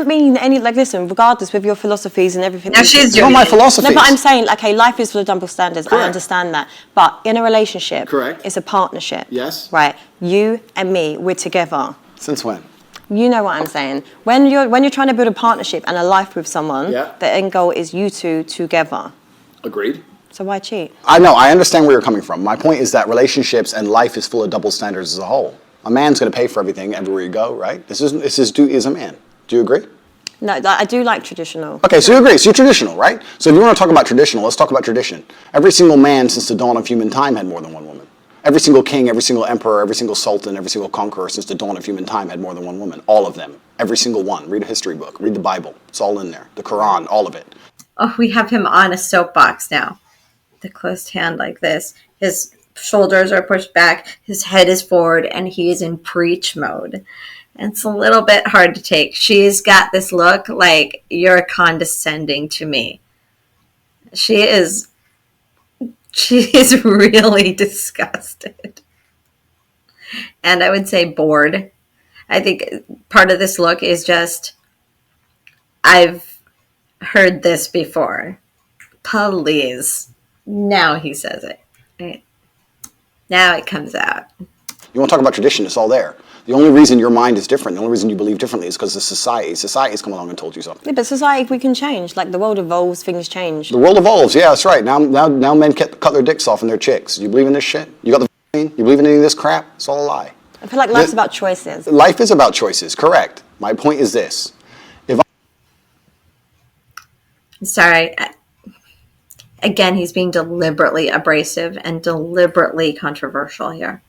[SPEAKER 3] mean any, listen, regardless with your philosophies and everything.
[SPEAKER 2] Now she's
[SPEAKER 1] It's not
[SPEAKER 2] doing
[SPEAKER 1] my
[SPEAKER 2] it.
[SPEAKER 1] philosophy.
[SPEAKER 3] No, but I'm saying, okay, life is full of double standards.
[SPEAKER 1] Correct.
[SPEAKER 3] I understand that. But in a relationship,
[SPEAKER 1] Correct.
[SPEAKER 3] it's a partnership.
[SPEAKER 1] Yes.
[SPEAKER 3] Right? You and me, we're together.
[SPEAKER 1] Since when?
[SPEAKER 3] You know what I'm saying. When you're trying to build a partnership and a life with someone,
[SPEAKER 1] Yeah.
[SPEAKER 3] the end goal is you two together.
[SPEAKER 1] Agreed.
[SPEAKER 3] So why cheat?
[SPEAKER 1] I know. I understand where you're coming from. My point is that relationships and life is full of double standards as a whole. A man's going to pay for everything everywhere you go, right? This is his duty as a man. Do you agree?
[SPEAKER 3] No, I do like traditional.
[SPEAKER 1] Okay, so you agree. So you're traditional, right? So if you want to talk about traditional, let's talk about tradition. Every single man since the dawn of human time had more than one woman. Every single king, every single emperor, every single sultan, every single conqueror since the dawn of human time had more than one woman. All of them. Every single one. Read a history book. Read the Bible. It's all in there. The Quran, all of it.
[SPEAKER 2] Oh, we have him on a soapbox now. The closed hand like this. His shoulders are pushed back. His head is forward, and he is in preach mode. And it's a little bit hard to take. She's got this look like you're condescending to me. She is really disgusted. And I would say bored. I think part of this look is just, I've heard this before. Please. Now he says it. Right? Now it comes out.
[SPEAKER 1] You want to talk about tradition, it's all there. The only reason your mind is different, the only reason you believe differently is because of society. Society's come along and told you something.
[SPEAKER 3] Yeah, but society, we can change. Like, the world evolves, things change.
[SPEAKER 1] The world evolves, yeah, that's right. Now men cut their dicks off and their chicks. You believe in this shit? You got the vaccine? You believe in any of this crap? It's all a lie.
[SPEAKER 3] I feel like life's about choices.
[SPEAKER 1] Life is about choices, correct. My point is this.
[SPEAKER 2] Sorry. Again, he's being deliberately abrasive and deliberately controversial here.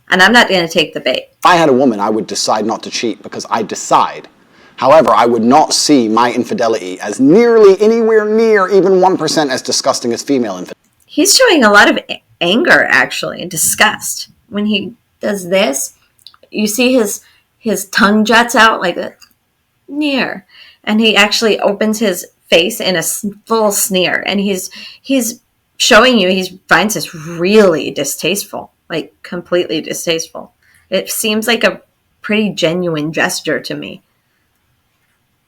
[SPEAKER 2] And I'm not going to take the bait.
[SPEAKER 1] If I had a woman, I would decide not to cheat because I decide. However, I would not see my infidelity as nearly anywhere near even 1% as disgusting as female infidelity.
[SPEAKER 2] He's showing a lot of anger, actually, and disgust. When he does this, you see his tongue juts out like a near. And he actually opens his face in a full sneer. And he's showing you he finds this really distasteful. Like, completely distasteful. It seems like a pretty genuine gesture to me.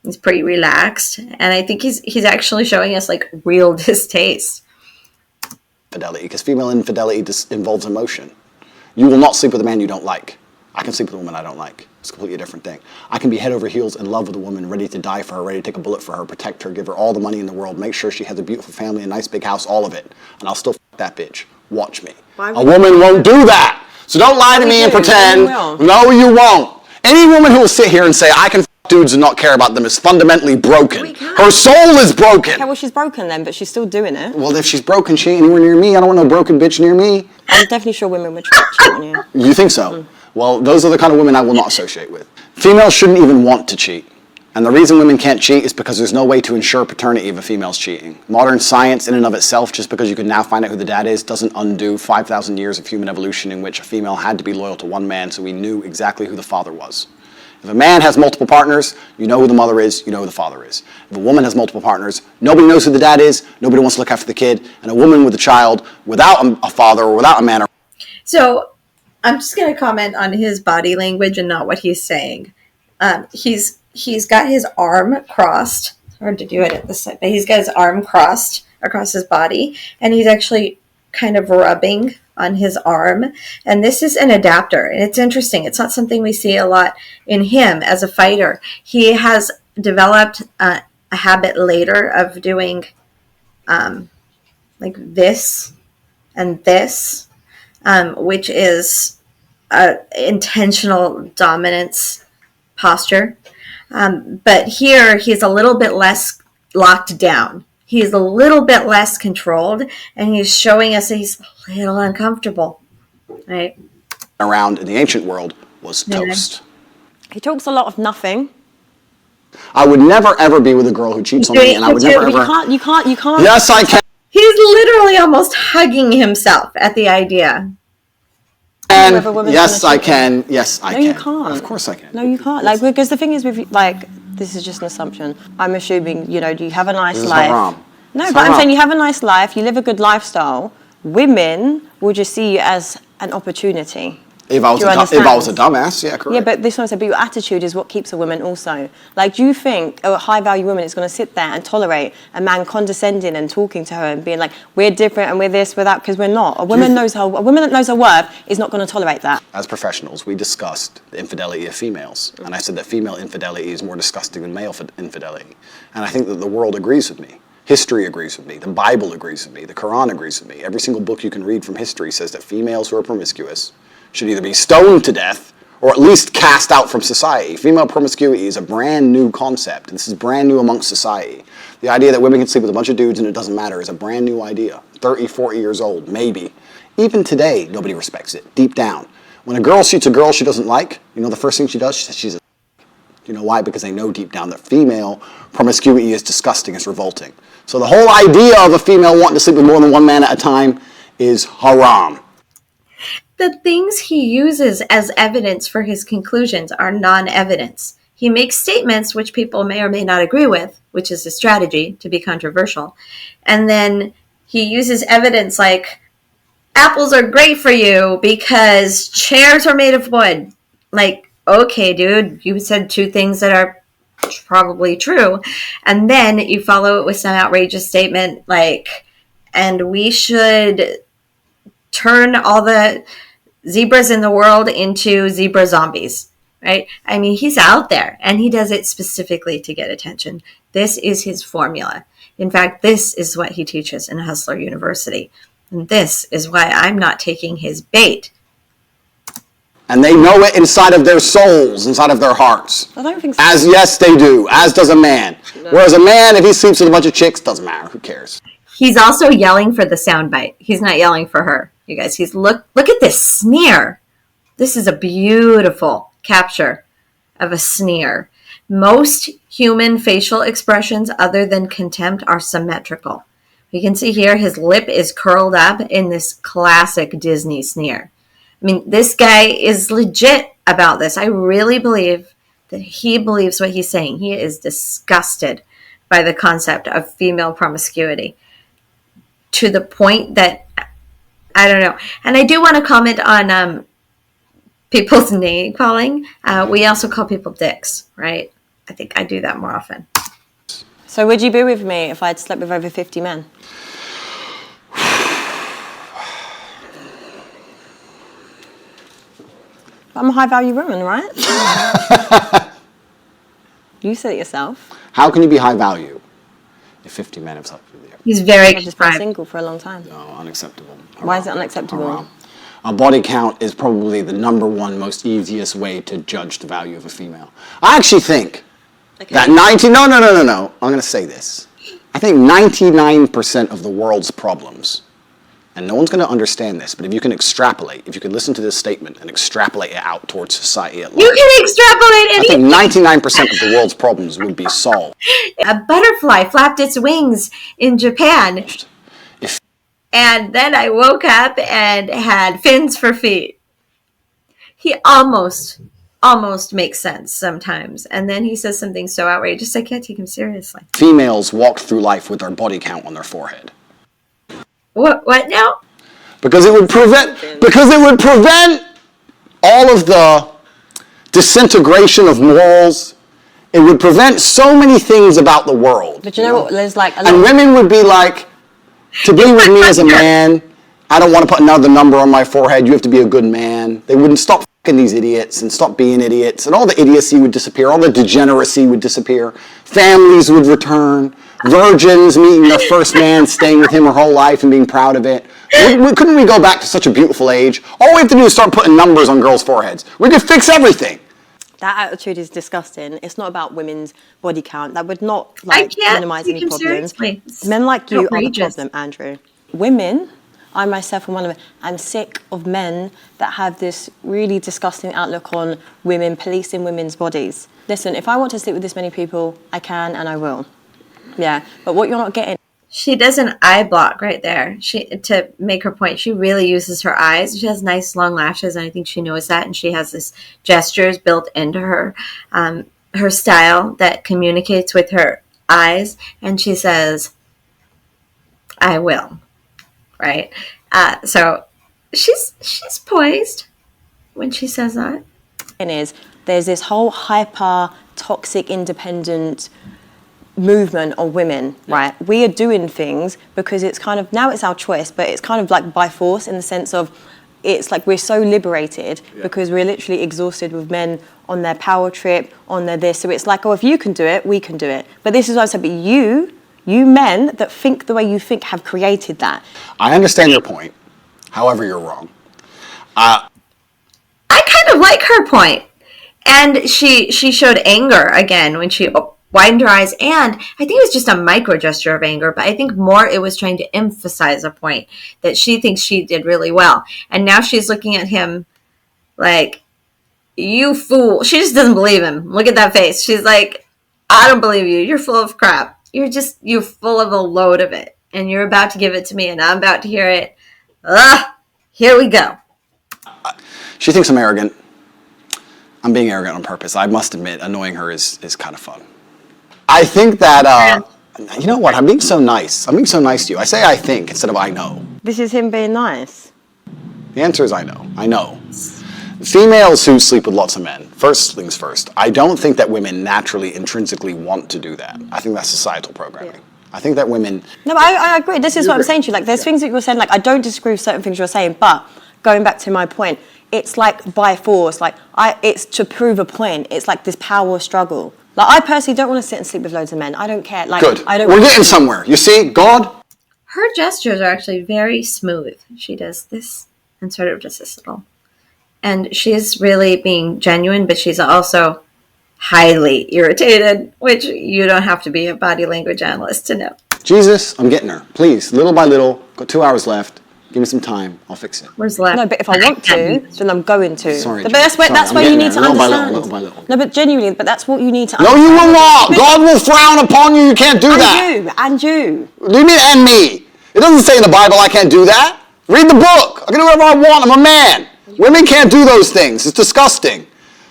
[SPEAKER 2] He's pretty relaxed, and I think he's actually showing us, like, real distaste.
[SPEAKER 1] Infidelity, because female infidelity involves emotion. You will not sleep with a man you don't like. I can sleep with a woman I don't like. It's a completely different thing. I can be head over heels in love with a woman, ready to die for her, ready to take a bullet for her, protect her, give her all the money in the world, make sure she has a beautiful family, a nice big house, all of it. And I'll still f*** that bitch. Watch me. A woman won't do that. So don't lie to me and pretend. No, you won't. Any woman who will sit here and say, I can f*** dudes and not care about them is fundamentally broken. Her soul is broken.
[SPEAKER 3] Okay, well, she's broken then, but she's still doing it.
[SPEAKER 1] Well, if she's broken, she ain't anywhere near me. I don't want no broken bitch near me.
[SPEAKER 3] I'm definitely sure women would cheat on you.
[SPEAKER 1] You think so? Well, those are the kind of women I will not associate with. Females shouldn't even want to cheat. And the reason women can't cheat is because there's no way to ensure paternity if a female's cheating. Modern science in and of itself, just because you can now find out who the dad is, doesn't undo 5,000 years of human evolution in which a female had to be loyal to one man so we knew exactly who the father was. If a man has multiple partners, you know who the mother is, you know who the father is. If a woman has multiple partners, nobody knows who the dad is, nobody wants to look after the kid, and a woman with a child without a father or without a man.
[SPEAKER 2] So I'm just going to comment on his body language and not what he's saying. He's got his arm crossed. It's hard to do it at this side, but he's got his arm crossed across his body, and he's actually kind of rubbing on his arm. And this is an adapter, and it's interesting. It's not something we see a lot in him as a fighter. He has developed a habit later of doing like this and this, which is intentional dominance posture. But here he's a little bit less locked down. He's a little bit less controlled, and he's showing us that he's a little uncomfortable, right?
[SPEAKER 1] Around in the ancient world was toast.
[SPEAKER 3] He talks a lot of nothing.
[SPEAKER 1] I would never ever be with a girl who cheats on me, and I would never ever.
[SPEAKER 3] You can't.
[SPEAKER 1] Yes, I can.
[SPEAKER 2] He's literally almost hugging himself at the idea.
[SPEAKER 1] And yes, I can. Yes, I can.
[SPEAKER 3] No, you can't.
[SPEAKER 1] Of course I can.
[SPEAKER 3] No, you can't. Like, because the thing is with, like, this is just an assumption. I'm assuming, you have a nice life. No, but I'm saying you have a nice life, you live a good lifestyle. Women will just see you as an opportunity.
[SPEAKER 1] If I was a dumbass, yeah, correct.
[SPEAKER 3] Yeah, but this one said, but your attitude is what keeps a woman also. Like, do you think a high-value woman is going to sit there and tolerate a man condescending and talking to her and being like, we're different and we're this, we're that, because we're not? A woman that knows her worth is not going to tolerate that.
[SPEAKER 1] As professionals, we discussed the infidelity of females, and I said that female infidelity is more disgusting than male infidelity. And I think that the world agrees with me. History agrees with me. The Bible agrees with me. The Quran agrees with me. Every single book you can read from history says that females who are promiscuous should either be stoned to death or at least cast out from society. Female promiscuity is a brand new concept. This is brand new amongst society. The idea that women can sleep with a bunch of dudes and it doesn't matter is a brand new idea. 30, 40 years old, maybe. Even today, nobody respects it, deep down. When a girl shoots a girl she doesn't like, the first thing she does? She says she's a... You know why? Because they know deep down that female promiscuity is disgusting, it's revolting. So the whole idea of a female wanting to sleep with more than one man at a time is haram.
[SPEAKER 2] The things he uses as evidence for his conclusions are non-evidence. He makes statements which people may or may not agree with, which is a strategy to be controversial. And then he uses evidence like, apples are great for you because chairs are made of wood. Like, okay, dude, you said two things that are probably true. And then you follow it with some outrageous statement like, and we should turn all the zebras in the world into zebra zombies, right? I mean, he's out there and he does it specifically to get attention. This is his formula. In fact, this is what he teaches in Hustler University. And this is why I'm not taking his bait.
[SPEAKER 1] And they know it inside of their souls, inside of their hearts.
[SPEAKER 3] I don't think so.
[SPEAKER 1] As yes, they do. As does a man. No. Whereas a man, if he sleeps with a bunch of chicks, doesn't matter. Who cares?
[SPEAKER 2] He's also yelling for the soundbite. He's not yelling for her. You guys, he's look at this sneer. This is a beautiful capture of a sneer. Most human facial expressions other than contempt are symmetrical. You can see here his lip is curled up in this classic Disney sneer. I mean, this guy is legit about this. I really believe that he believes what he's saying. He is disgusted by the concept of female promiscuity to the point that, I don't know. And I do want to comment on people's name calling. We also call people dicks, right? I think I do that more often.
[SPEAKER 3] So would you be with me if I'd slept with over 50 men? I'm a high-value woman, right? You said it yourself.
[SPEAKER 1] How can you be high value if 50 men have slept with you?
[SPEAKER 2] He's very
[SPEAKER 3] I've just been single for a long time.
[SPEAKER 1] No, unacceptable.
[SPEAKER 3] Why is it unacceptable?
[SPEAKER 1] A body count is probably the #1 most easiest way to judge the value of a female. I actually think that I'm going to say this. I think 99% of the world's problems, and no one's going to understand this, but if you can extrapolate, if you could listen to this statement and extrapolate it out towards society at large.
[SPEAKER 2] You can extrapolate anything.
[SPEAKER 1] I think 99% of the world's problems would be solved.
[SPEAKER 2] A butterfly flapped its wings in Japan. And then I woke up and had fins for feet. He almost makes sense sometimes. And then he says something so outrageous, I can't take him seriously.
[SPEAKER 1] Females walked through life with their body count on their forehead.
[SPEAKER 2] What now?
[SPEAKER 1] Because it would prevent all of the disintegration of morals. It would prevent so many things about the world.
[SPEAKER 3] But you know what? There's like a lot
[SPEAKER 1] and women would be like, to be with me as a man, I don't want to put another number on my forehead. You have to be a good man. They wouldn't stop fucking these idiots and stop being idiots. And all the idiocy would disappear. All the degeneracy would disappear. Families would return. Virgins meeting their first man, staying with him her whole life and being proud of it. Couldn't we go back to such a beautiful age? All we have to do is start putting numbers on girls' foreheads. We could fix everything.
[SPEAKER 3] That attitude is disgusting. It's not about women's body count. That would not minimize any problems.
[SPEAKER 2] Seriously.
[SPEAKER 3] Men like you
[SPEAKER 2] outrageous.
[SPEAKER 3] are the problem, Andrew. Women, I myself am one of them, I'm sick of men that have this really disgusting outlook on women, policing women's bodies. Listen, if I want to sleep with this many people, I can and I will. Yeah, but what you're not getting...
[SPEAKER 2] She does an eye block right there. To make her point, she really uses her eyes. She has nice long lashes, and I think she knows that. And she has this gestures built into her style that communicates with her eyes. And she says, "I will," right? So she's poised when she says that.
[SPEAKER 3] There's this whole hyper toxic independent movement of women, right? We are doing things because it's kind of, now it's our choice, but it's kind of like by force in the sense of it's like we're so liberated because we're literally exhausted with men on their power trip, on their this. So it's like, oh, if you can do it, we can do it. But this is what I said, but you men that think the way you think have created that.
[SPEAKER 1] I understand your point. However, you're wrong.
[SPEAKER 2] I kind of like her point. And she showed anger again when she widened her eyes, and I think it was just a micro gesture of anger, but I think more it was trying to emphasize a point that she thinks she did really well. And now she's looking at him like, you fool. She just doesn't believe him. Look at that face. She's like, I don't believe you. You're full of crap. You're full of a load of it. And you're about to give it to me, and I'm about to hear it. Here we go.
[SPEAKER 1] She thinks I'm arrogant. I'm being arrogant on purpose. I must admit, annoying her is kind of fun. I think that, you know what, I'm being so nice. I'm being so nice to you. I say I think instead of I know.
[SPEAKER 3] This is him being nice.
[SPEAKER 1] The answer is I know. I know. Females who sleep with lots of men, first things first, I don't think that women naturally, intrinsically want to do that. I think that's societal programming. I think that women...
[SPEAKER 3] No, but I agree. This is what I'm saying to you. Like, there's things that you're saying, like, I don't disagree with certain things you're saying, but going back to my point, it's like by force. Like, it's to prove a point. It's like this power struggle. Like, I personally don't want to sit and sleep with loads of men. I don't care. Like,
[SPEAKER 1] Good.
[SPEAKER 3] I don't.
[SPEAKER 1] We're getting somewhere. You see, God...
[SPEAKER 2] Her gestures are actually very smooth. She does this and sort of just this little. And she's really being genuine, but she's also highly irritated, which you don't have to be a body language analyst to know.
[SPEAKER 1] Jesus, I'm getting her. Please, little by little. Got 2 hours left. Give me some time. I'll fix it.
[SPEAKER 2] Where's left?
[SPEAKER 3] No, but if I want to, then I'm going to.
[SPEAKER 1] Sorry,
[SPEAKER 3] but that's where,
[SPEAKER 1] sorry,
[SPEAKER 3] that's
[SPEAKER 1] I'm
[SPEAKER 3] where you
[SPEAKER 1] getting
[SPEAKER 3] need to
[SPEAKER 1] there. Little by
[SPEAKER 3] understand.
[SPEAKER 1] little, little by little.
[SPEAKER 3] No, but genuinely, but that's what you need to
[SPEAKER 1] No,
[SPEAKER 3] understand.
[SPEAKER 1] you will not. God will frown upon you. You can't do that.
[SPEAKER 3] And you.
[SPEAKER 1] What do you mean, and me? It doesn't say in the Bible I can't do that. Read the book. I can do whatever I want. I'm a man. Women can't do those things. It's disgusting.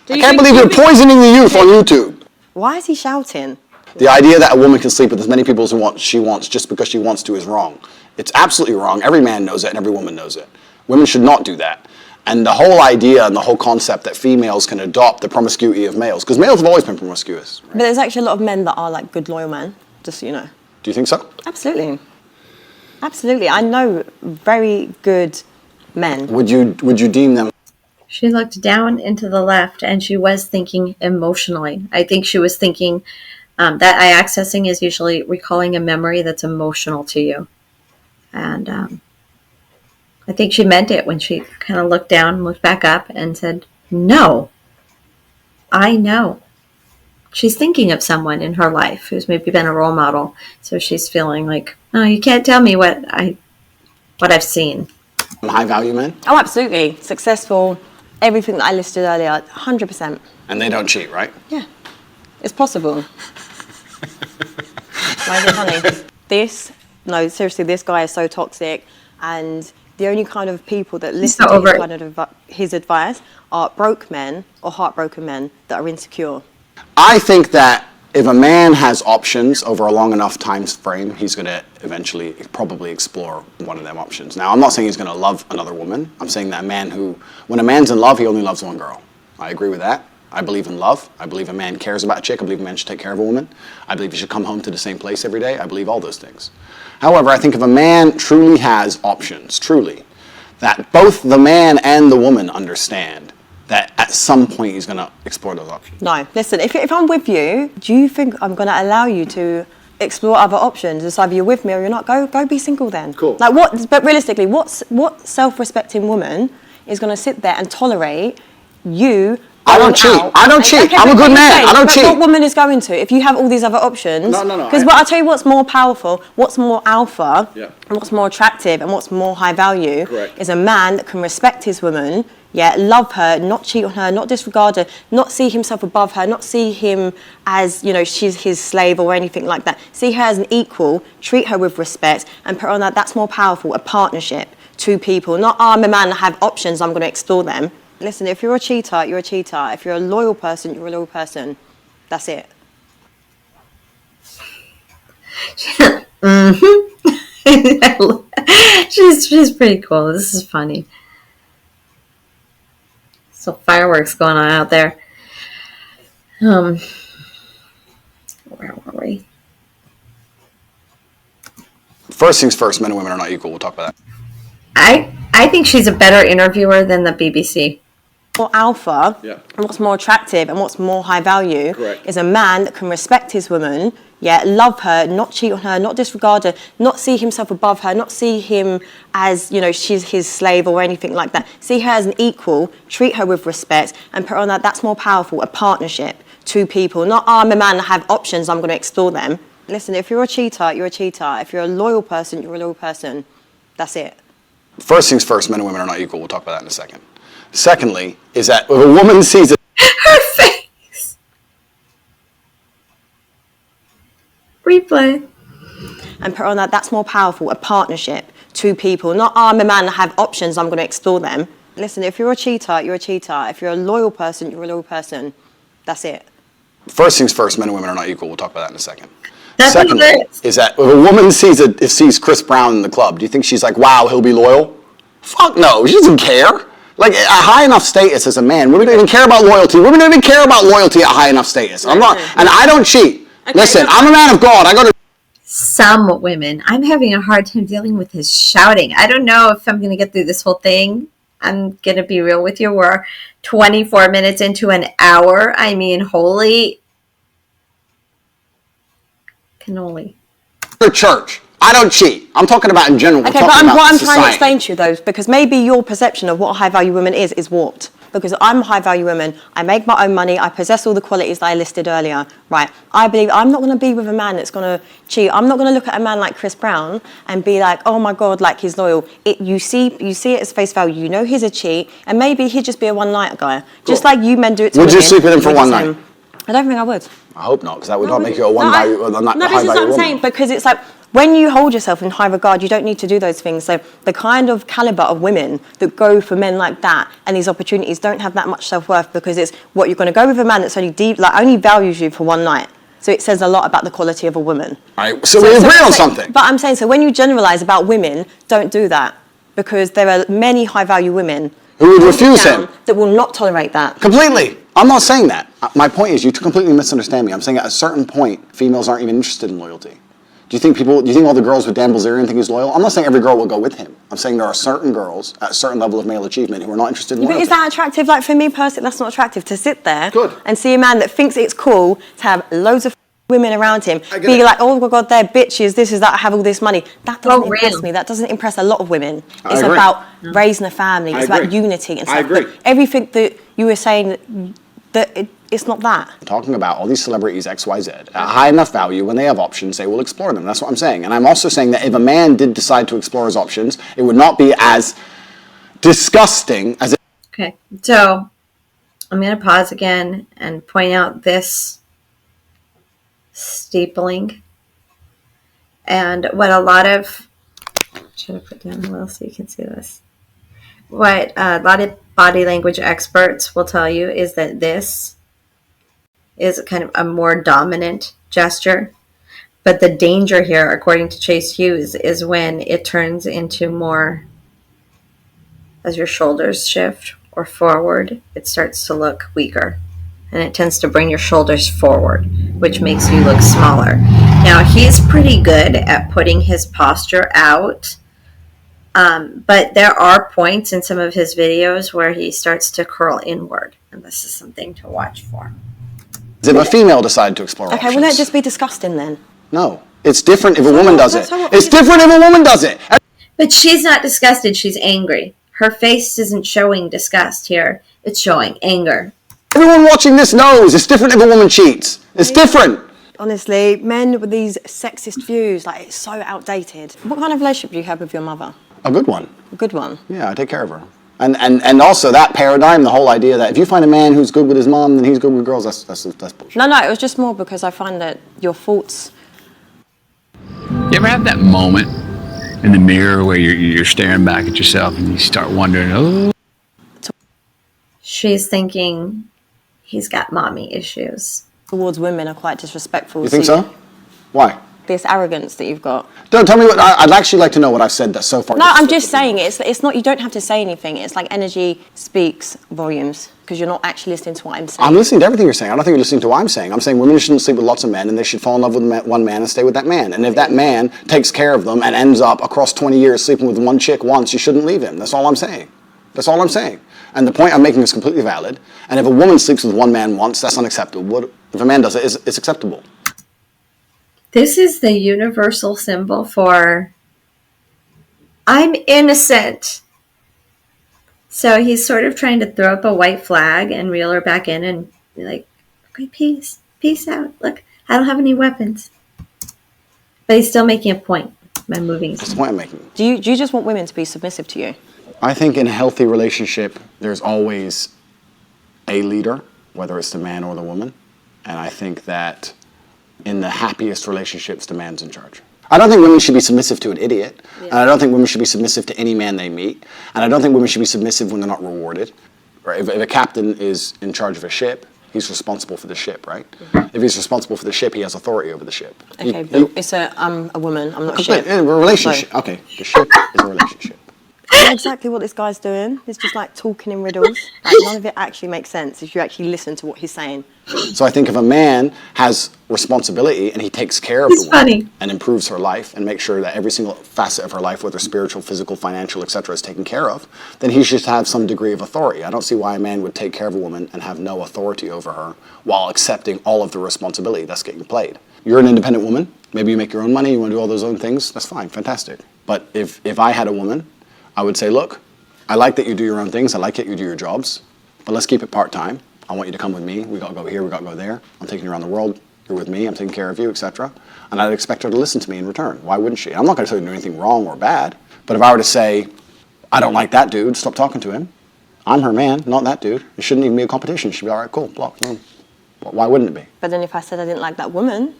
[SPEAKER 1] I can't believe you're poisoning the youth on YouTube.
[SPEAKER 3] Why is he shouting?
[SPEAKER 1] The idea that a woman can sleep with as many people as she wants just because she wants to is wrong. It's absolutely wrong. Every man knows it and every woman knows it. Women should not do that. And the whole idea and the whole concept that females can adopt the promiscuity of males, because males have always been promiscuous. Right?
[SPEAKER 3] But there's actually a lot of men that are like good, loyal men, just so you know.
[SPEAKER 1] Do you think so?
[SPEAKER 3] Absolutely. Absolutely. I know very good men.
[SPEAKER 1] Would you deem them?
[SPEAKER 2] She looked down into the left and she was thinking emotionally. I think she was thinking that eye accessing is usually recalling a memory that's emotional to you. And I think she meant it when she kind of looked down, looked back up and said, no, I know. She's thinking of someone in her life who's maybe been a role model. So she's feeling like, oh, you can't tell me what I've seen.
[SPEAKER 1] High value men?
[SPEAKER 3] Oh, absolutely. Successful. Everything that I listed earlier, 100%.
[SPEAKER 1] And they don't cheat, right?
[SPEAKER 3] Yeah. It's possible. Why is it funny? Seriously, this guy is so toxic, and the only kind of people that listen to his advice are broke men or heartbroken men that are insecure.
[SPEAKER 1] I think that if a man has options over a long enough time frame, he's going to eventually probably explore one of them options. Now, I'm not saying he's going to love another woman. I'm saying that when a man's in love, he only loves one girl. I agree with that. I believe in love. I believe a man cares about a chick. I believe a man should take care of a woman. I believe he should come home to the same place every day. I believe all those things. However, I think if a man truly has options, truly, that both the man and the woman understand that at some point he's going to explore those options.
[SPEAKER 3] No, listen, if I'm with you, do you think I'm going to allow you to explore other options? It's either you're with me or you're not. Go be single then.
[SPEAKER 1] Cool.
[SPEAKER 3] Like what? But realistically, what self-respecting woman is going to sit there and tolerate you?
[SPEAKER 1] I don't cheat. I don't cheat. I'm a good man. I don't cheat.
[SPEAKER 3] What woman is going to if you have all these other options?
[SPEAKER 1] No.
[SPEAKER 3] Because I'll tell you what's more powerful, what's more alpha,
[SPEAKER 1] Yeah.
[SPEAKER 3] and what's more attractive, and what's more high value
[SPEAKER 1] Correct.
[SPEAKER 3] is a man that can respect his woman, love her, not cheat on her, not disregard her, not see himself above her, not see him as, she's his slave or anything like that. See her as an equal, treat her with respect, and put on that. That's more powerful, a partnership, two people. Not, I'm a man, I have options, I'm going to explore them. Listen, if you're a cheater, you're a cheater. If you're a loyal person, you're a loyal person. That's it.
[SPEAKER 2] She's pretty cool. This is funny. So fireworks going on out there. Where were we?
[SPEAKER 1] First things first, men and women are not equal. We'll talk about that.
[SPEAKER 2] I think she's a better interviewer than the BBC.
[SPEAKER 3] More alpha,
[SPEAKER 1] Yeah.
[SPEAKER 3] and what's more attractive, and what's more high value
[SPEAKER 1] Correct.
[SPEAKER 3] is a man that can respect his woman, love her, not cheat on her, not disregard her, not see himself above her, not see him as, she's his slave or anything like that. See her as an equal, treat her with respect, and put on that. That's more powerful, a partnership, two people. Not, I'm a man, I have options, I'm going to explore them. Listen, if you're a cheater, you're a cheater. If you're a loyal person, you're a loyal person. That's it.
[SPEAKER 1] First things first, men and women are not equal. We'll talk about that in a second. Secondly, is that if a woman sees a
[SPEAKER 2] Her face. Replay.
[SPEAKER 3] And put on that. That's more powerful, a partnership, two people. Not, I'm a man, I have options, I'm going to explore them. Listen, if you're a cheater, you're a cheater. If you're a loyal person, you're a loyal person. That's it.
[SPEAKER 1] First things first, men and women are not equal. We'll talk about that in a second.
[SPEAKER 2] That's
[SPEAKER 1] Secondly,
[SPEAKER 2] what it is.
[SPEAKER 1] is that if a woman sees Chris Brown in the club, do you think she's like, wow, he'll be loyal? Fuck no, she doesn't care. Like, a high enough status as a man, women don't even care about loyalty. Women don't even care about loyalty at high enough status. I'm not, and I don't cheat. Listen, I'm a man of God. I go to
[SPEAKER 2] some women. I'm having a hard time dealing with his shouting. I don't know if I'm going to get through this whole thing. I'm going to be real with you. We're 24 minutes into an hour. I mean, holy cannoli.
[SPEAKER 1] For church. I don't cheat. I'm talking about in general.
[SPEAKER 3] Okay, but what I'm trying to explain to you, though, because maybe your perception of what a high-value woman is warped. Because I'm a high-value woman, I make my own money, I possess all the qualities that I listed earlier, right? I believe I'm not going to be with a man that's going to cheat. I'm not going to look at a man like Chris Brown and be like, oh my God, like he's loyal. You see it as face value. You know he's a cheat, and maybe he'd just be a one-night guy, just like you men do it to
[SPEAKER 1] women. Would you sleep with him for one night?
[SPEAKER 3] I don't think I would.
[SPEAKER 1] I hope not, because that would not make you a high-value woman.
[SPEAKER 3] No, this is what I'm saying, because it's like, when you hold yourself in high regard, you don't need to do those things. So the kind of caliber of women that go for men like that and these opportunities don't have that much self-worth, because it's what you're going to go with a man that's only only values you for one night. So it says a lot about the quality of a woman.
[SPEAKER 1] All right, so we agree on something.
[SPEAKER 3] But I'm saying, so when you generalize about women, don't do that, because there are many high-value women
[SPEAKER 1] who would refuse him,
[SPEAKER 3] that will not tolerate that.
[SPEAKER 1] Completely. I'm not saying that. My point is, you completely misunderstand me. I'm saying at a certain point, females aren't even interested in loyalty. Do you think all the girls with Dan Bilzerian think he's loyal? I'm not saying every girl will go with him. I'm saying there are certain girls at a certain level of male achievement who are not interested in loyalty.
[SPEAKER 3] But is that attractive? Like, for me personally, that's not attractive to sit there
[SPEAKER 1] Good.
[SPEAKER 3] and see a man that thinks it's cool to have loads of women around him, be like, oh my God, they're bitches, this is that, I have all this money. That doesn't impress me. That doesn't impress a lot of women. It's about raising a family. It's about unity and stuff.
[SPEAKER 1] I agree.
[SPEAKER 3] But everything that you were saying, it's not that.
[SPEAKER 1] I'm talking about all these celebrities, XYZ, at high enough value, when they have options, they will explore them. That's what I'm saying. And I'm also saying that if a man did decide to explore his options, it would not be as disgusting as it.
[SPEAKER 2] Okay, so I'm going to pause again and point out this stapling. And what a lot of, should I put down a little so you can see this? What a lot of body language experts will tell you is that this is kind of a more dominant gesture. But the danger here, according to Chase Hughes, is when it turns into more, as your shoulders shift or forward, it starts to look weaker. And it tends to bring your shoulders forward, which makes you look smaller. Now, he's pretty good at putting his posture out. But there are points in some of his videos where he starts to curl inward. And this is something to watch for.
[SPEAKER 1] If a female decided to explore options.
[SPEAKER 3] Okay, will it just be disgusting then?
[SPEAKER 1] No. It's different if a woman does it. It's different if a woman does it.
[SPEAKER 2] But she's not disgusted. She's angry. Her face isn't showing disgust here. It's showing anger.
[SPEAKER 1] Everyone watching this knows it's different if a woman cheats. It's different.
[SPEAKER 3] Honestly, men with these sexist views, like, it's so outdated. What kind of relationship do you have with your mother?
[SPEAKER 1] A good one.
[SPEAKER 3] A good one?
[SPEAKER 1] Yeah, I take care of her. And also that paradigm, the whole idea that if you find a man who's good with his mom, then he's good with girls, that's bullshit.
[SPEAKER 3] No, it was just more because I find that your thoughts.
[SPEAKER 9] You ever have that moment in the mirror where you're staring back at yourself and you start wondering, oh?
[SPEAKER 2] She's thinking he's got mommy issues.
[SPEAKER 3] Towards women are quite disrespectful.
[SPEAKER 1] You think so? Why?
[SPEAKER 3] This arrogance that you've got.
[SPEAKER 1] Don't tell me what. I'd actually like to know what I've said that so far.
[SPEAKER 3] No, I'm just saying it's not. You don't have to say anything. It's like energy speaks volumes because you're not actually listening to what I'm saying.
[SPEAKER 1] I'm listening to everything you're saying. I don't think you're listening to what I'm saying. I'm saying women shouldn't sleep with lots of men and they should fall in love with one man and stay with that man. And if that man takes care of them and ends up across 20 years sleeping with one chick once, you shouldn't leave him. That's all I'm saying. That's all I'm saying. And the point I'm making is completely valid. And if a woman sleeps with one man once, that's unacceptable. If a man does it, it's acceptable.
[SPEAKER 2] This is the universal symbol for I'm innocent. So he's sort of trying to throw up a white flag and reel her back in and be like, okay, peace out. Look, I don't have any weapons. But he's still making a point by moving.
[SPEAKER 1] That's the point I'm making.
[SPEAKER 3] Do you just want women to be submissive to you?
[SPEAKER 1] I think in a healthy relationship, there's always a leader, whether it's the man or the woman. And I think that in the happiest relationships, the man's in charge. I don't think women should be submissive to an idiot. Yeah. And I don't think women should be submissive to any man they meet. And I don't think women should be submissive when they're not rewarded. Right? If a captain is in charge of a ship, he's responsible for the ship, right? Mm-hmm. If he's responsible for the ship, he has authority over the ship.
[SPEAKER 3] Okay, but I'm a woman, I'm not a ship.
[SPEAKER 1] A relationship. So. Okay, the ship is a relationship.
[SPEAKER 3] know exactly what this guy's doing. It's just like talking in riddles. Like none of it actually makes sense if you actually listen to what he's saying.
[SPEAKER 1] So I think if a man has responsibility and he takes care of the woman and improves her life and makes sure that every single facet of her life, whether spiritual, physical, financial, etc., is taken care of, then he should have some degree of authority. I don't see why a man would take care of a woman and have no authority over her while accepting all of the responsibility that's getting played. You're an independent woman. Maybe you make your own money. You want to do all those own things. That's fine. Fantastic. But if I had a woman, I would say, look, I like that you do your own things. I like that you do your jobs. But let's keep it part-time. I want you to come with me. We got to go here. We got to go there. I'm taking you around the world. You're with me. I'm taking care of you, etc. And I'd expect her to listen to me in return. Why wouldn't she? I'm not going to tell you to do anything wrong or bad. But if I were to say, I don't like that dude, stop talking to him. I'm her man, not that dude. It shouldn't even be a competition. It should be, all right, cool, block. Why wouldn't it be?
[SPEAKER 3] But then if I said I didn't like that woman,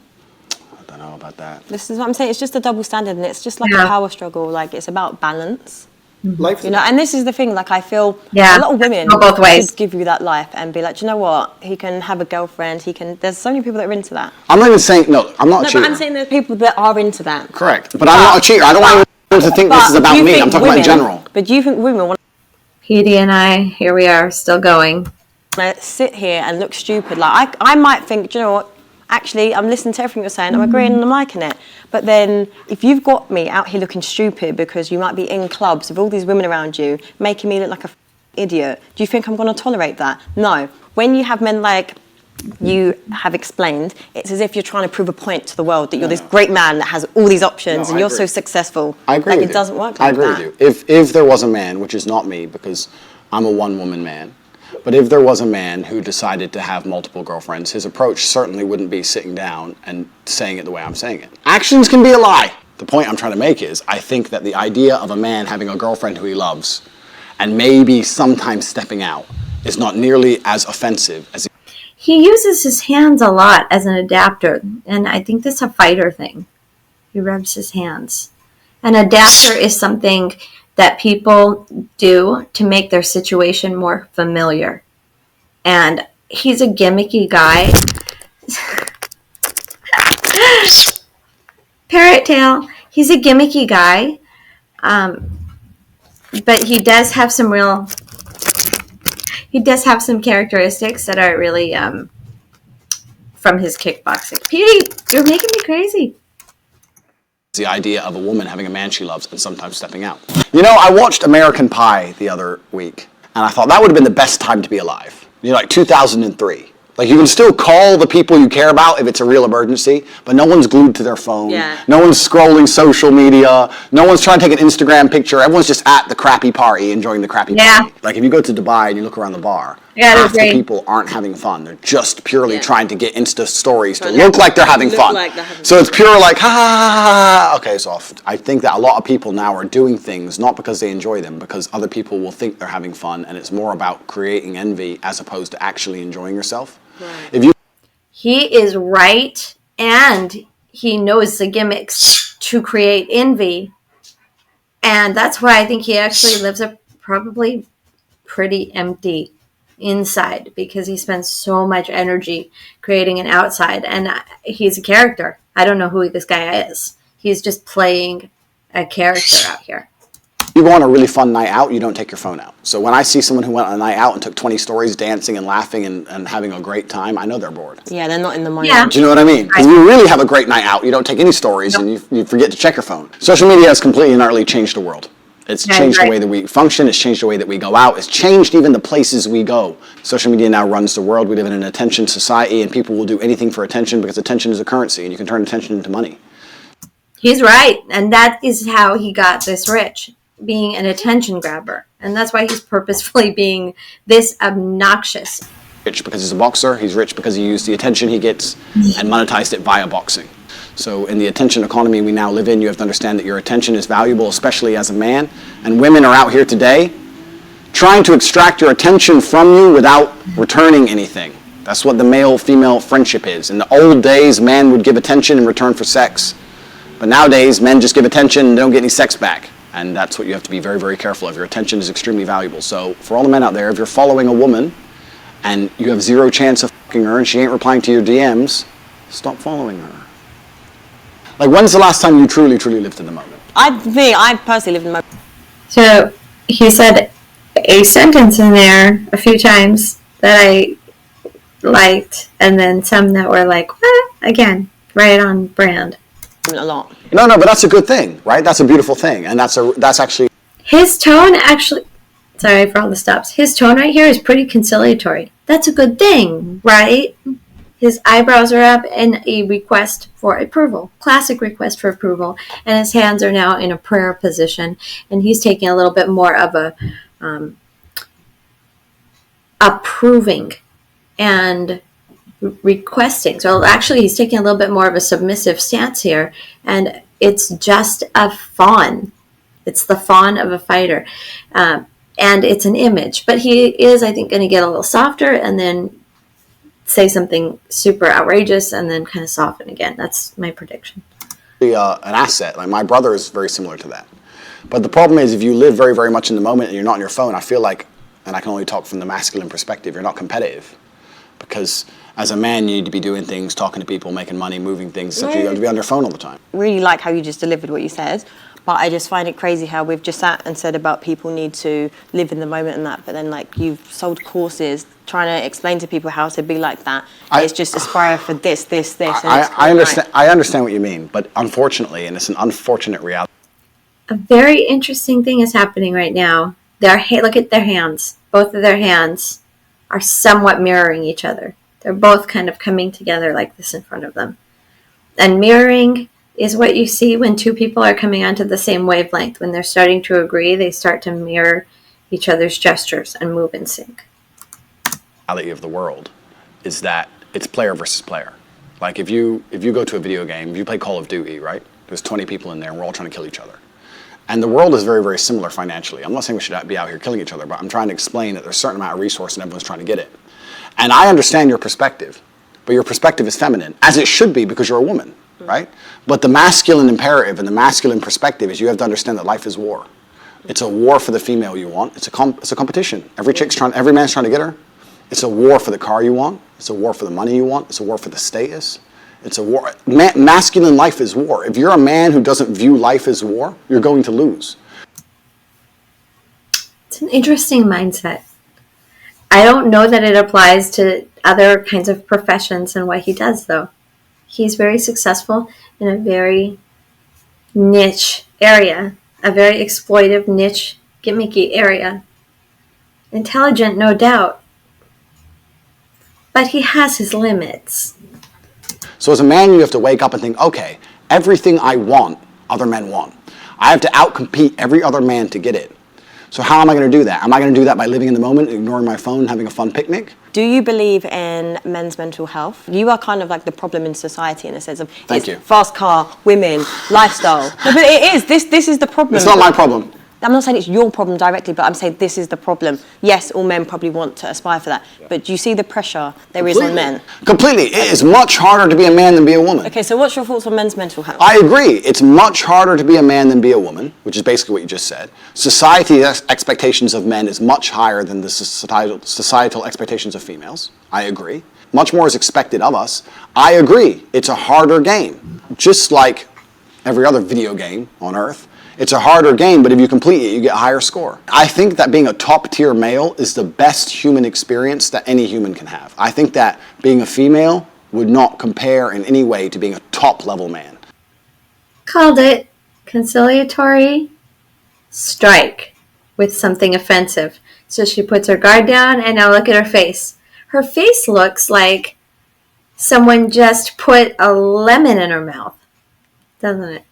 [SPEAKER 1] I don't know about that.
[SPEAKER 3] this is what I'm saying. It's just a double standard, and it's just like a power struggle. Like it's about balance.
[SPEAKER 1] Life,
[SPEAKER 3] you know, and this is the thing. Like I feel
[SPEAKER 2] Yeah,
[SPEAKER 3] a lot of women
[SPEAKER 2] go both ways.
[SPEAKER 3] could give you that life and be like, do you know what? He can have a girlfriend. He can. There's so many people that are into that.
[SPEAKER 1] I'm not even saying, no, I'm not a
[SPEAKER 3] No,
[SPEAKER 1] cheater.
[SPEAKER 3] but I'm saying there's people that are into that.
[SPEAKER 1] Correct. But I'm not a cheater. I don't want anyone to think this is about me. I'm talking about in general.
[SPEAKER 3] But do you think women want
[SPEAKER 2] Petey and I, here we are, still going.
[SPEAKER 3] to sit here and look stupid? Like I might think, do you know what? Actually, I'm listening to everything you're saying. I'm agreeing and I'm liking it. But then, if you've got me out here looking stupid because you might be in clubs with all these women around you, making me look like a idiot, do you think I'm going to tolerate that? No. When you have men like you have explained, it's as if you're trying to prove a point to the world that you're this great man that has all these options and you're so successful.
[SPEAKER 1] I agree
[SPEAKER 3] like,
[SPEAKER 1] with
[SPEAKER 3] it
[SPEAKER 1] you.
[SPEAKER 3] doesn't work
[SPEAKER 1] I
[SPEAKER 3] like
[SPEAKER 1] agree
[SPEAKER 3] that.
[SPEAKER 1] with you. If there was a man, which is not me because I'm a one-woman man, but if there was a man who decided to have multiple girlfriends, his approach certainly wouldn't be sitting down and saying it the way I'm saying it. Actions can be a lie. The point I'm trying to make is I think that the idea of a man having a girlfriend who he loves and maybe sometimes stepping out is not nearly as offensive as
[SPEAKER 2] He uses his hands a lot as an adapter, and I think that's a fighter thing. He rubs his hands. An adapter is something that people do to make their situation more familiar. And he's a gimmicky guy. Parrot tail. He's a gimmicky guy. But he does have some characteristics that are really from his kickboxing. Petey, you're making me crazy.
[SPEAKER 1] the idea of a woman having a man she loves and sometimes stepping out. You know, I watched American Pie the other week, and I thought that would have been the best time to be alive. You know, like 2003. Like, you can still call the people you care about if it's a real emergency, but no one's glued to their phone.
[SPEAKER 3] Yeah.
[SPEAKER 1] No one's scrolling social media. No one's trying to take an Instagram picture. Everyone's just at the crappy party, enjoying the crappy party. Like, if you go to Dubai and you look around the bar, half the people aren't having fun. They're just purely trying to get Insta stories to look like they're having fun. So it's pure like, ha, ha, ha, ha. Okay, so I think that a lot of people now are doing things not because they enjoy them, because other people will think they're having fun, and it's more about creating envy as opposed to actually enjoying yourself. If you
[SPEAKER 2] He is right, and he knows the gimmicks to create envy. And that's why I think he actually lives a probably pretty empty inside, because he spends so much energy creating an outside. And he's a character. I don't know who this guy is. He's just playing a character out here.
[SPEAKER 1] you go on a really fun night out, you don't take your phone out. So when I see someone who went on a night out and took 20 stories dancing and laughing and having a great time, I know they're bored.
[SPEAKER 3] Yeah, they're not in the moment.
[SPEAKER 2] Yeah.
[SPEAKER 1] Do you know what I mean? When you really have a great night out, you don't take any stories and you forget to check your phone. Social media has completely and utterly changed the world. It's changed the way that we function. It's changed the way that we go out. It's changed even the places we go. Social media now runs the world. We live in an attention society, and people will do anything for attention because attention is a currency, and you can turn attention into money.
[SPEAKER 2] He's right. And that is how he got this rich, being an attention grabber. And that's why he's purposefully being this obnoxious.
[SPEAKER 1] Rich because he's a boxer. He's rich because he used the attention he gets and monetized it via boxing. So in the attention economy we now live in, you have to understand that your attention is valuable, especially as a man. And women are out here today trying to extract your attention from you without returning anything. That's what the male-female friendship is. In the old days, man would give attention in return for sex. But nowadays, men just give attention and don't get any sex back. And that's what you have to be very, very careful of. Your attention is extremely valuable. So for all the men out there, if you're following a woman and you have zero chance of fucking her and she ain't replying to your DMs, stop following her. Like, when's the last time you truly, truly lived in the moment?
[SPEAKER 3] I personally live in the moment.
[SPEAKER 2] So he said a sentence in there a few times that I liked, and then some that were like, what? Again, right on brand.
[SPEAKER 3] A lot.
[SPEAKER 1] No, but that's a good thing, right? That's a beautiful thing, and that's actually.
[SPEAKER 2] His tone actually, sorry for all the stops. His tone right here is pretty conciliatory. That's a good thing, right? His eyebrows are up in a request for approval, classic request for approval, and his hands are now in a prayer position, and he's taking a little bit more of a approving and requesting. So actually, he's taking a little bit more of a submissive stance here, and it's just a fawn. It's the fawn of a fighter, and it's an image. But he is, I think, going to get a little softer and then say something super outrageous and then kind of soften again. That's my prediction.
[SPEAKER 1] An asset. Like my brother is very similar to that. But the problem is if you live very, very much in the moment and you're not on your phone, I feel like, and I can only talk from the masculine perspective, you're not competitive. Because as a man, you need to be doing things, talking to people, making money, moving things, so you have to be on your phone all the time.
[SPEAKER 3] Really like how you just delivered what you said, but I just find it crazy how we've just sat and said about people need to live in the moment and that, but then like you've sold courses trying to explain to people how to be like that. It's just aspire for this.
[SPEAKER 1] I understand. I understand what you mean, but unfortunately, and it's an unfortunate reality.
[SPEAKER 2] A very interesting thing is happening right now. Look at their hands. Both of their hands are somewhat mirroring each other. They're both kind of coming together like this in front of them. And mirroring is what you see when two people are coming onto the same wavelength. When they're starting to agree, they start to mirror each other's gestures and move in sync.
[SPEAKER 1] The reality of the world is that it's player versus player. Like if you go to a video game, if you play Call of Duty, right? There's 20 people in there and we're all trying to kill each other. And the world is very, very similar financially. I'm not saying we should be out here killing each other, but I'm trying to explain that there's a certain amount of resource and everyone's trying to get it. And I understand your perspective, but your perspective is feminine, as it should be because you're a woman, right? But the masculine imperative and the masculine perspective is you have to understand that life is war. It's a war for the female you want. It's a competition. Every man's trying to get her. It's a war for the car you want. It's a war for the money you want. It's a war for the status. It's a war. Masculine life is war. If you're a man who doesn't view life as war, you're going to lose.
[SPEAKER 2] It's an interesting mindset. I don't know that it applies to other kinds of professions and what he does, though. He's very successful in a very niche area, a very exploitive, niche, gimmicky area. Intelligent, no doubt. But he has his limits.
[SPEAKER 1] So as a man, you have to wake up and think, okay, everything I want, other men want. I have to outcompete every other man to get it. So how am I going to do that? Am I going to do that by living in the moment, ignoring my phone, having a fun picnic?
[SPEAKER 3] Do you believe in men's mental health? You are kind of like the problem in society in a sense of
[SPEAKER 1] Thank you.
[SPEAKER 3] Fast car, women, lifestyle. No, but it is. This is the problem.
[SPEAKER 1] It's not my problem.
[SPEAKER 3] I'm not saying it's your problem directly, but I'm saying this is the problem. Yes, all men probably want to aspire for that. But do you see the pressure there is on men?
[SPEAKER 1] Completely. It is much harder to be a man than be a woman.
[SPEAKER 3] Okay, so what's your thoughts on men's mental health?
[SPEAKER 1] I agree. It's much harder to be a man than be a woman, which is basically what you just said. Society's expectations of men is much higher than the societal expectations of females. I agree. Much more is expected of us. I agree. It's a harder game. Just like every other video game on Earth. It's a harder game, but if you complete it, you get a higher score. I think that being a top-tier male is the best human experience that any human can have. I think that being a female would not compare in any way to being a top-level man.
[SPEAKER 2] Called it conciliatory strike with something offensive. So she puts her guard down, and now look at her face. Her face looks like someone just put a lemon in her mouth, doesn't it?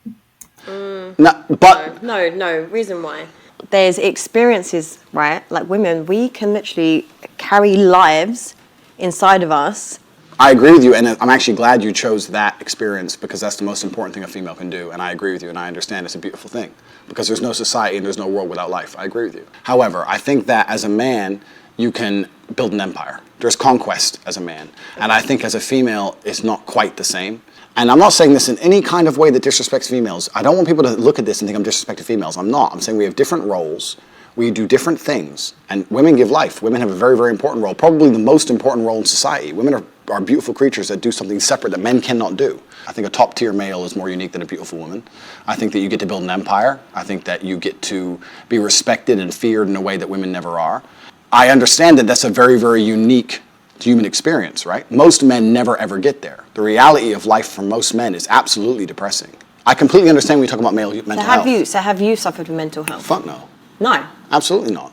[SPEAKER 3] No, reason why. There's experiences, right? Like women, we can literally carry lives inside of us.
[SPEAKER 1] I agree with you, and I'm actually glad you chose that experience because that's the most important thing a female can do, and I agree with you, and I understand it's a beautiful thing because there's no society and there's no world without life. I agree with you. However, I think that as a man, you can build an empire. There's conquest as a man, and I think as a female, it's not quite the same. And I'm not saying this in any kind of way that disrespects females. I don't want people to look at this and think I'm disrespecting females. I'm not. I'm saying we have different roles. We do different things. And women give life. Women have a very, very important role, probably the most important role in society. Women are are beautiful creatures that do something separate that men cannot do. I think a top-tier male is more unique than a beautiful woman. I think that you get to build an empire. I think that you get to be respected and feared in a way that women never are. I understand that that's a very, very unique human experience, right? Most men never ever get there. The reality of life for most men is absolutely depressing. I completely understand when you talk about mental health.
[SPEAKER 3] So have you suffered with mental health?
[SPEAKER 1] Fuck no.
[SPEAKER 3] No.
[SPEAKER 1] Absolutely not.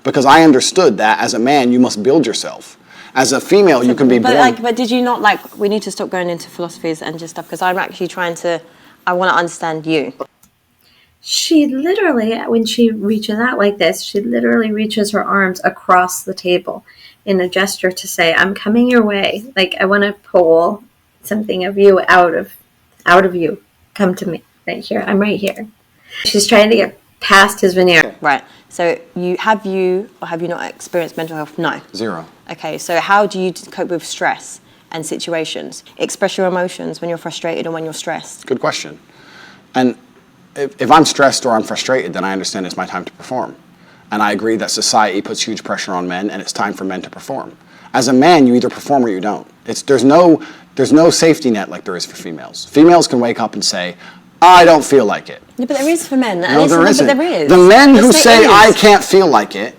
[SPEAKER 1] Because I understood that as a man, you must build yourself. As a female, you can be born.
[SPEAKER 3] But did you not, we need to stop going into philosophies and just stuff, because I'm actually I want to understand you.
[SPEAKER 2] She literally, when she reaches out like this, she literally reaches her arms across the table in a gesture to say, I'm coming your way. Like, I want to pull something of you out of you. Come to me right here. I'm right here. She's trying to get past his veneer.
[SPEAKER 3] Right. So have you not experienced mental health? No.
[SPEAKER 1] Zero.
[SPEAKER 3] Okay. So how do you cope with stress and situations? Express your emotions when you're frustrated or when you're stressed.
[SPEAKER 1] Good question. And if I'm stressed or I'm frustrated, then I understand it's my time to perform. And I agree that society puts huge pressure on men, and it's time for men to perform. As a man, you either perform or you don't. There's no safety net like there is for females. Females can wake up and say, I don't feel like it.
[SPEAKER 3] Yeah, but there is for men.
[SPEAKER 1] No, there isn't.
[SPEAKER 3] But there is.
[SPEAKER 1] The men who
[SPEAKER 3] Yes,
[SPEAKER 1] say,
[SPEAKER 3] there
[SPEAKER 1] I
[SPEAKER 3] is.
[SPEAKER 1] can't feel like it,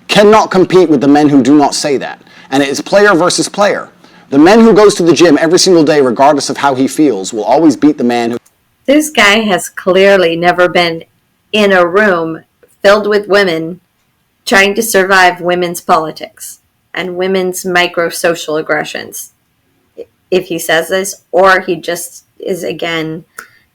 [SPEAKER 1] cannot compete with the men who do not say that. And it is player versus player. The man who goes to the gym every single day, regardless of how he feels, will always beat the man who...
[SPEAKER 2] This guy has clearly never been in a room filled with women trying to survive women's politics and women's micro-social aggressions. If he says this, or he just is, again,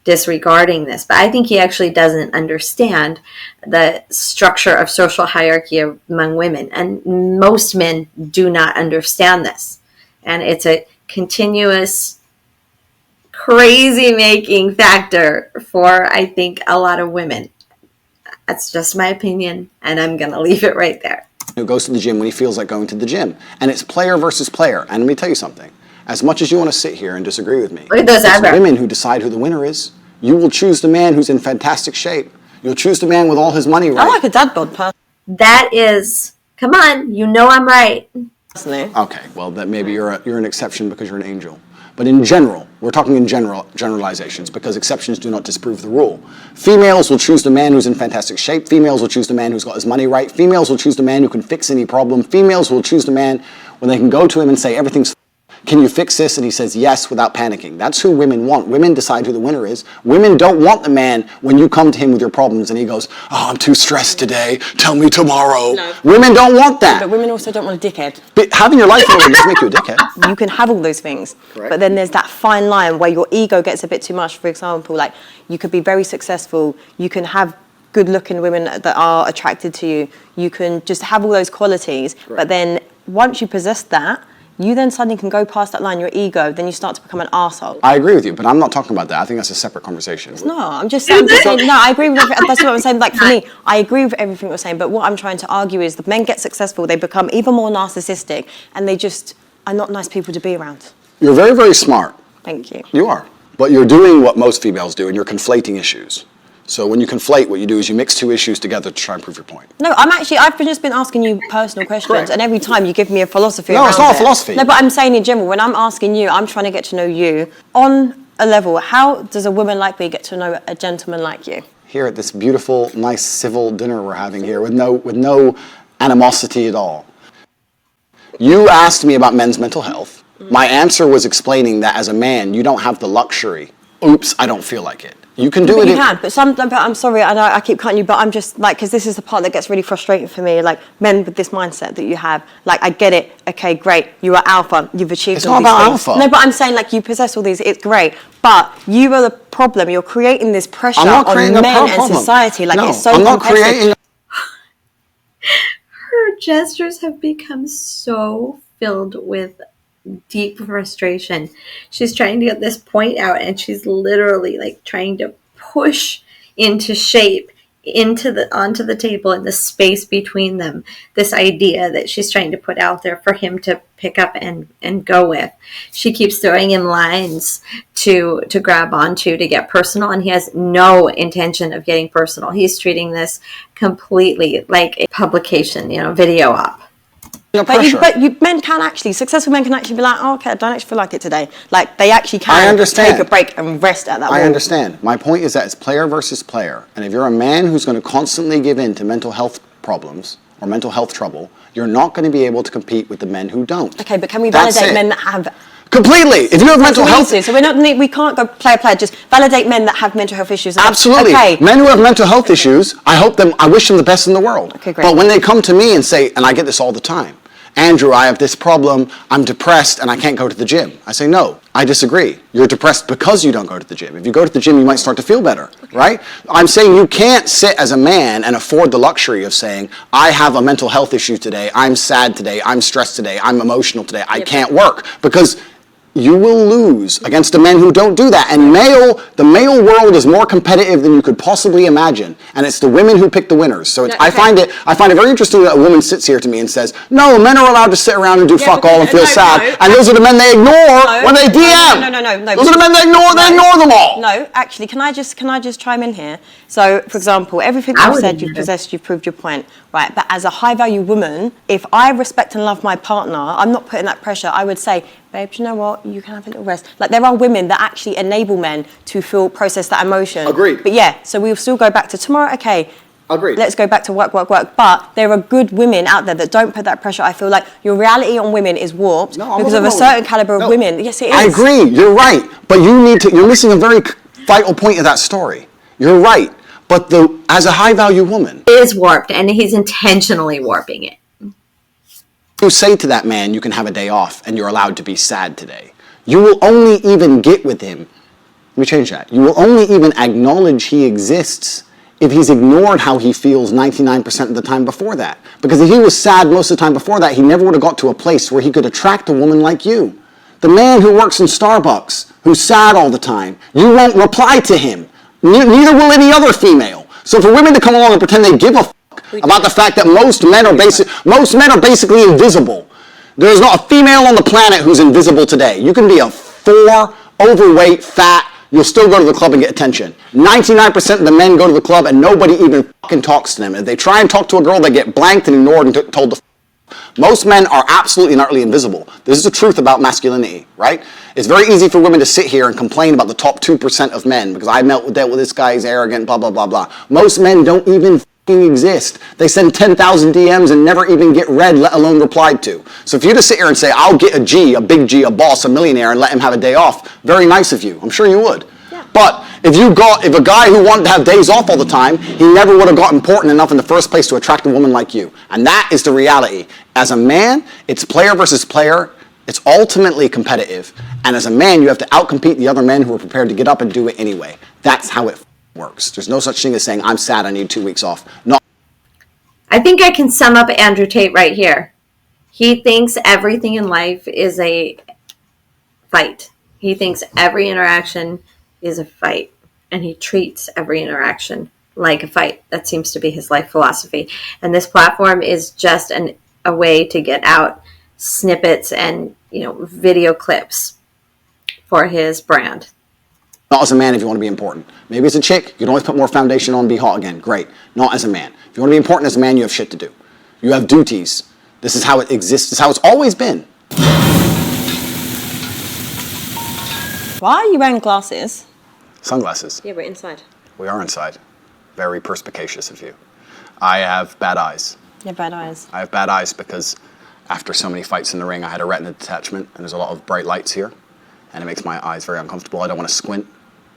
[SPEAKER 2] disregarding this. But I think he actually doesn't understand the structure of social hierarchy among women. And most men do not understand this. And it's a continuous, crazy-making factor for, I think, a lot of women. That's just my opinion, and I'm going to leave it right there.
[SPEAKER 1] Who goes to the gym when he feels like going to the gym. And it's player versus player. And let me tell you something. As much as you want to sit here and disagree with me,
[SPEAKER 2] Look at those
[SPEAKER 1] it's
[SPEAKER 2] eyebrows.
[SPEAKER 1] women who decide who the winner is. You will choose the man who's in fantastic shape. You'll choose the man with all his money right.
[SPEAKER 3] I like a dad bod
[SPEAKER 2] That is, come on, you know I'm right.
[SPEAKER 3] personally.
[SPEAKER 1] Okay, well, that maybe you're an exception because you're an angel. But in general, we're talking in generalizations, because exceptions do not disprove the rule. Females will choose the man who's in fantastic shape. Females will choose the man who's got his money right. Females will choose the man who can fix any problem. Females will choose the man when they can go to him and say, everything's... Can you fix this? And he says yes without panicking. That's who women want. Women decide who the winner is. Women don't want the man when you come to him with your problems and he goes, oh, I'm too stressed today. Tell me tomorrow.
[SPEAKER 3] No.
[SPEAKER 1] Women don't want that.
[SPEAKER 3] But women also don't want a dickhead.
[SPEAKER 1] But having your life in order does make you a dickhead.
[SPEAKER 3] You can have all those things.
[SPEAKER 1] Correct.
[SPEAKER 3] But then there's that fine line where your ego gets a bit too much. For example, like, you could be very successful. You can have good-looking women that are attracted to you. You can just have all those qualities.
[SPEAKER 1] Correct.
[SPEAKER 3] But then once you possess that, you then suddenly can go past that line, your ego, then you start to become an arsehole.
[SPEAKER 1] I agree with you, but I'm not talking about that. I think that's a separate conversation.
[SPEAKER 3] No, I'm just saying, no, I agree with that's what I'm saying. Like, for me, I agree with everything you're saying, but what I'm trying to argue is the men get successful, they become even more narcissistic, and they just are not nice people to be around.
[SPEAKER 1] You're very, very smart.
[SPEAKER 3] Thank you.
[SPEAKER 1] You are. But you're doing what most females do, and you're conflating issues. So when you conflate, what you do is you mix two issues together to try and prove your point.
[SPEAKER 3] No, I've just been asking you personal questions,
[SPEAKER 1] Correct.
[SPEAKER 3] and every time you give me a philosophy
[SPEAKER 1] No, it's
[SPEAKER 3] around
[SPEAKER 1] not a
[SPEAKER 3] it.
[SPEAKER 1] philosophy.
[SPEAKER 3] No, but I'm saying in general, when I'm asking you, I'm trying to get to know you. On a level, how does a woman like me get to know a gentleman like you?
[SPEAKER 1] Here at this beautiful, nice, civil dinner we're having here with no animosity at all. You asked me about men's mental health. My answer was explaining that as a man, you don't have the luxury. Oops, I don't feel like it. You can do
[SPEAKER 3] But
[SPEAKER 1] it.
[SPEAKER 3] you can, but I'm sorry, I know I keep cutting you, but I'm just like, because this is the part that gets really frustrating for me, like men with this mindset that you have, like, I get it, okay, great, you are alpha, you've achieved
[SPEAKER 1] It's
[SPEAKER 3] all
[SPEAKER 1] not
[SPEAKER 3] these
[SPEAKER 1] about
[SPEAKER 3] things.
[SPEAKER 1] alpha.
[SPEAKER 3] No, but I'm saying, like, you possess all these, it's great, but you are the problem, you're creating this pressure
[SPEAKER 1] I'm not
[SPEAKER 3] on
[SPEAKER 1] creating a
[SPEAKER 3] men and
[SPEAKER 1] problem.
[SPEAKER 3] society, like,
[SPEAKER 1] No,
[SPEAKER 3] it's so
[SPEAKER 1] I'm not
[SPEAKER 3] competitive.
[SPEAKER 1] creating.
[SPEAKER 2] Her gestures have become so filled with deep frustration. She's trying to get this point out, and she's literally like trying to push into shape onto the table in the space between them, this idea that she's trying to put out there for him to pick up and go with. She keeps throwing him lines to grab onto, to get personal, and he has no intention of getting personal. He's treating this completely like a publication, video op.
[SPEAKER 3] Men can actually, successful men can actually be like, oh, okay, I don't actually feel like it today. Like, they actually
[SPEAKER 1] I
[SPEAKER 3] can
[SPEAKER 1] understand.
[SPEAKER 3] take a break and rest at that
[SPEAKER 1] I
[SPEAKER 3] wall.
[SPEAKER 1] understand. My point is that it's player versus player. And if you're a man who's going to constantly give in to mental health problems or mental health trouble, you're not going to be able to compete with the men who don't.
[SPEAKER 3] Okay, but can we
[SPEAKER 1] That's
[SPEAKER 3] validate
[SPEAKER 1] it.
[SPEAKER 3] men that have...
[SPEAKER 1] Completely. If you have mental health...
[SPEAKER 3] So we can't go player, just validate men that have mental health issues.
[SPEAKER 1] Absolutely.
[SPEAKER 3] Okay.
[SPEAKER 1] Men who have mental health issues, I wish them the best in the world.
[SPEAKER 3] Okay, great.
[SPEAKER 1] But when they come to me and say, and I get this all the time, Andrew, I have this problem, I'm depressed and I can't go to the gym. I say, no, I disagree. You're depressed because you don't go to the gym. If you go to the gym, you might start to feel better, right? I'm saying you can't sit as a man and afford the luxury of saying, I have a mental health issue today, I'm sad today, I'm stressed today, I'm emotional today, I can't work. Because you will lose against the men who don't do that. And the male world is more competitive than you could possibly imagine. And it's the women who pick the winners. So I find it very interesting that a woman sits here to me and says, no, men are allowed to sit around and do fuck all and feel sad. And those are the men they ignore when they DM.
[SPEAKER 3] No.
[SPEAKER 1] Those are the men they ignore them all.
[SPEAKER 3] No, actually, can I just chime in here? So, for example, everything you've said, you've possessed, you've proved your point, right? But as a high-value woman, if I respect and love my partner, I'm not putting that pressure. I would say, babe, do you know what? You can have a little rest. Like, there are women that actually enable men to process that emotion.
[SPEAKER 1] Agreed.
[SPEAKER 3] But yeah, so we'll still go back to tomorrow. Okay.
[SPEAKER 1] Agreed.
[SPEAKER 3] Let's go back to work. But there are good women out there that don't put that pressure. I feel like your reality on women is warped because of a certain caliber of women. Yes, it is.
[SPEAKER 1] I agree. You're right. But you're missing a very vital point of that story. You're right. But as a high-value woman...
[SPEAKER 2] It is warped, and he's intentionally warping it.
[SPEAKER 1] You say to that man, you can have a day off, and you're allowed to be sad today. You will only even get with him... Let me change that. You will only even acknowledge he exists if he's ignored how he feels 99% of the time before that. Because if he was sad most of the time before that, he never would have got to a place where he could attract a woman like you. The man who works in Starbucks, who's sad all the time, you won't reply to him. Neither will any other female. So for women to come along and pretend they give a fuck about the fact that most men are basically invisible. There is not a female on the planet who's invisible today. You can be a 4, overweight, fat, you'll still go to the club and get attention. 99% of the men go to the club and nobody even fucking talks to them. If they try and talk to a girl, they get blanked and ignored and told to Most men are absolutely and utterly invisible. This is the truth about masculinity, right? It's very easy for women to sit here and complain about the top 2% of men because I dealt with this guy, he's arrogant, blah, blah, blah, blah. Most men don't even fucking exist. They send 10,000 DMs and never even get read, let alone replied to. So if you just sit here and say, I'll get a G, a big G, a boss, a millionaire, and let him have a day off, very nice of you. I'm sure you would. Yeah. But if a guy who wanted to have days off all the time, he never would have got important enough in the first place to attract a woman like you. And that is the reality. As a man, it's player versus player. It's ultimately competitive. And as a man, you have to outcompete the other men who are prepared to get up and do it anyway. That's how it works. There's no such thing as saying, I'm sad, I need 2 weeks off. No.
[SPEAKER 2] I think I can sum up Andrew Tate right here. He thinks everything in life is a fight. He thinks every interaction is a fight. And he treats every interaction like a fight. That seems to be his life philosophy. And this platform is just a way to get out snippets and video clips for his brand.
[SPEAKER 1] Not as a man if you want to be important. Maybe as a chick, you can always put more foundation on and be hot again. Great. Not as a man. If you want to be important as a man, you have shit to do. You have duties. This is how it exists. This is how it's always been.
[SPEAKER 3] Why are you wearing glasses?
[SPEAKER 1] Sunglasses.
[SPEAKER 3] Yeah, we're inside.
[SPEAKER 1] We are inside. Very perspicacious of you. I have bad eyes.
[SPEAKER 3] You have bad eyes.
[SPEAKER 1] I have bad eyes because after so many fights in the ring, I had a retina detachment, and there's a lot of bright lights here, and it makes my eyes very uncomfortable. I don't want to squint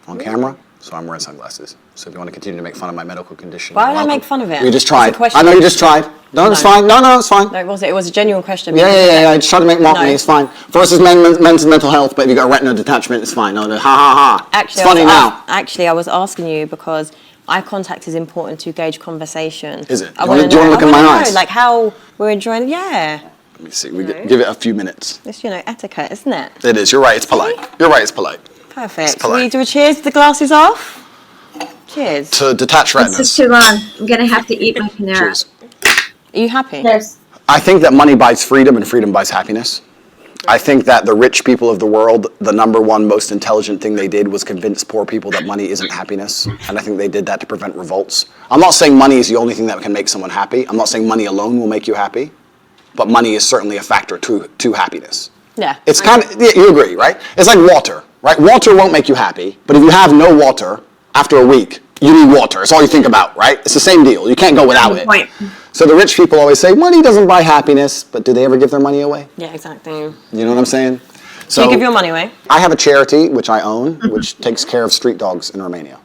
[SPEAKER 1] on camera, so I'm wearing sunglasses. So if you want to continue to make fun of my medical condition,
[SPEAKER 3] why would I make fun of it?
[SPEAKER 1] You just tried.
[SPEAKER 3] It's a
[SPEAKER 1] I know you just tried. No, it's fine. No, it's fine.
[SPEAKER 3] No, it wasn't. It was a genuine question.
[SPEAKER 1] Yeah. I just tried to make mock me. It's fine. Versus men's mental health, but if you got a retina detachment, it's fine. No, ha ha ha.
[SPEAKER 3] Actually,
[SPEAKER 1] it's funny now.
[SPEAKER 3] Actually, I was asking you because eye contact is important to gauge conversation.
[SPEAKER 1] Is it? Do you want to look in my eyes?
[SPEAKER 3] Like how we're enjoying. Yeah.
[SPEAKER 1] Let me see. Give it a few minutes.
[SPEAKER 3] It's etiquette, isn't it?
[SPEAKER 1] It is. You're right. It's polite. You're right. It's polite.
[SPEAKER 3] Perfect. Can we do a cheers with the glasses off? Cheers.
[SPEAKER 1] To detach retinas.
[SPEAKER 2] This is too long. I'm going to have to eat my Panera.
[SPEAKER 1] Cheers.
[SPEAKER 3] Are you happy?
[SPEAKER 2] Cheers.
[SPEAKER 1] I think that money buys freedom and freedom buys happiness. I think that the rich people of the world, the number one most intelligent thing they did was convince poor people that money isn't happiness. And I think they did that to prevent revolts. I'm not saying money is the only thing that can make someone happy. I'm not saying money alone will make you happy. but money is certainly a factor to happiness.
[SPEAKER 3] Yeah.
[SPEAKER 1] It's kind of, you agree, right? It's like water, right? Water won't make you happy, but if you have no water after a week, you need water. It's all you think about, right? It's the same deal. You can't go without it.
[SPEAKER 2] Point.
[SPEAKER 1] So the rich people always say, money doesn't buy happiness, but do they ever give their money away?
[SPEAKER 3] Yeah, exactly.
[SPEAKER 1] You know what I'm saying?
[SPEAKER 3] So you give your money away?
[SPEAKER 1] I have a charity, which I own, which takes care of street dogs in Romania.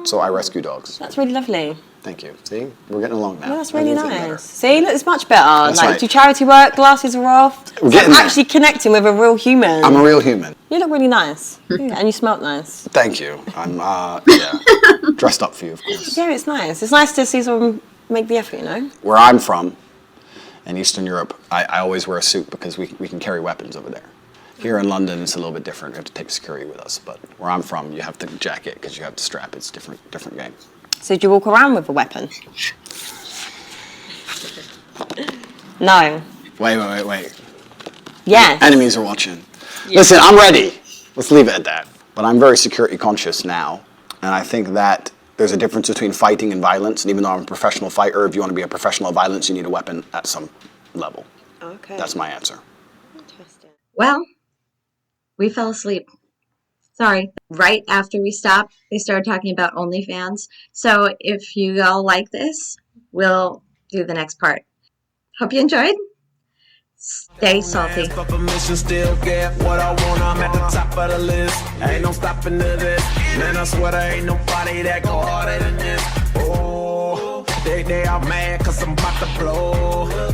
[SPEAKER 1] So I rescue dogs.
[SPEAKER 3] That's really lovely.
[SPEAKER 1] Thank you. See, we're getting along now.
[SPEAKER 3] Yeah, that's really
[SPEAKER 1] Everything's getting
[SPEAKER 3] nice. See, look, it's much better.
[SPEAKER 1] That's
[SPEAKER 3] like,
[SPEAKER 1] right.
[SPEAKER 3] do charity work, glasses are off.
[SPEAKER 1] We're
[SPEAKER 3] So
[SPEAKER 1] getting
[SPEAKER 3] I'm
[SPEAKER 1] there.
[SPEAKER 3] actually connecting with a real human.
[SPEAKER 1] I'm a real human.
[SPEAKER 3] You look really nice. Yeah, and you smell nice.
[SPEAKER 1] Thank you. I'm, dressed up for you, of course.
[SPEAKER 3] Yeah, it's nice. It's nice to see someone make the effort, you know?
[SPEAKER 1] Where I'm from, in Eastern Europe, I always wear a suit because we can carry weapons over there. Here in London, it's a little bit different. We have to take security with us. But where I'm from, you have the jacket because you have the strap. It's different game.
[SPEAKER 3] So do you walk around with a weapon? No.
[SPEAKER 1] Wait.
[SPEAKER 3] Yes.
[SPEAKER 1] Enemies are watching. Listen, I'm ready. Let's leave it at that. But I'm very security conscious now. And I think that there's a difference between fighting and violence. And even though I'm a professional fighter, if you want to be a professional of violence, you need a weapon at some level.
[SPEAKER 3] Okay.
[SPEAKER 1] That's my answer.
[SPEAKER 3] Interesting.
[SPEAKER 2] Well, we fell asleep. Sorry. Right after we stopped, they started talking about OnlyFans. So if you all like this, we'll do the next part. Hope you enjoyed. Stay salty.
[SPEAKER 10] For permission, still get what I want. I'm at the top of the list. Ain't no stopping to this. Man, I swear there ain't nobody that go harder than this. Oh, they are mad 'cause I'm about to blow.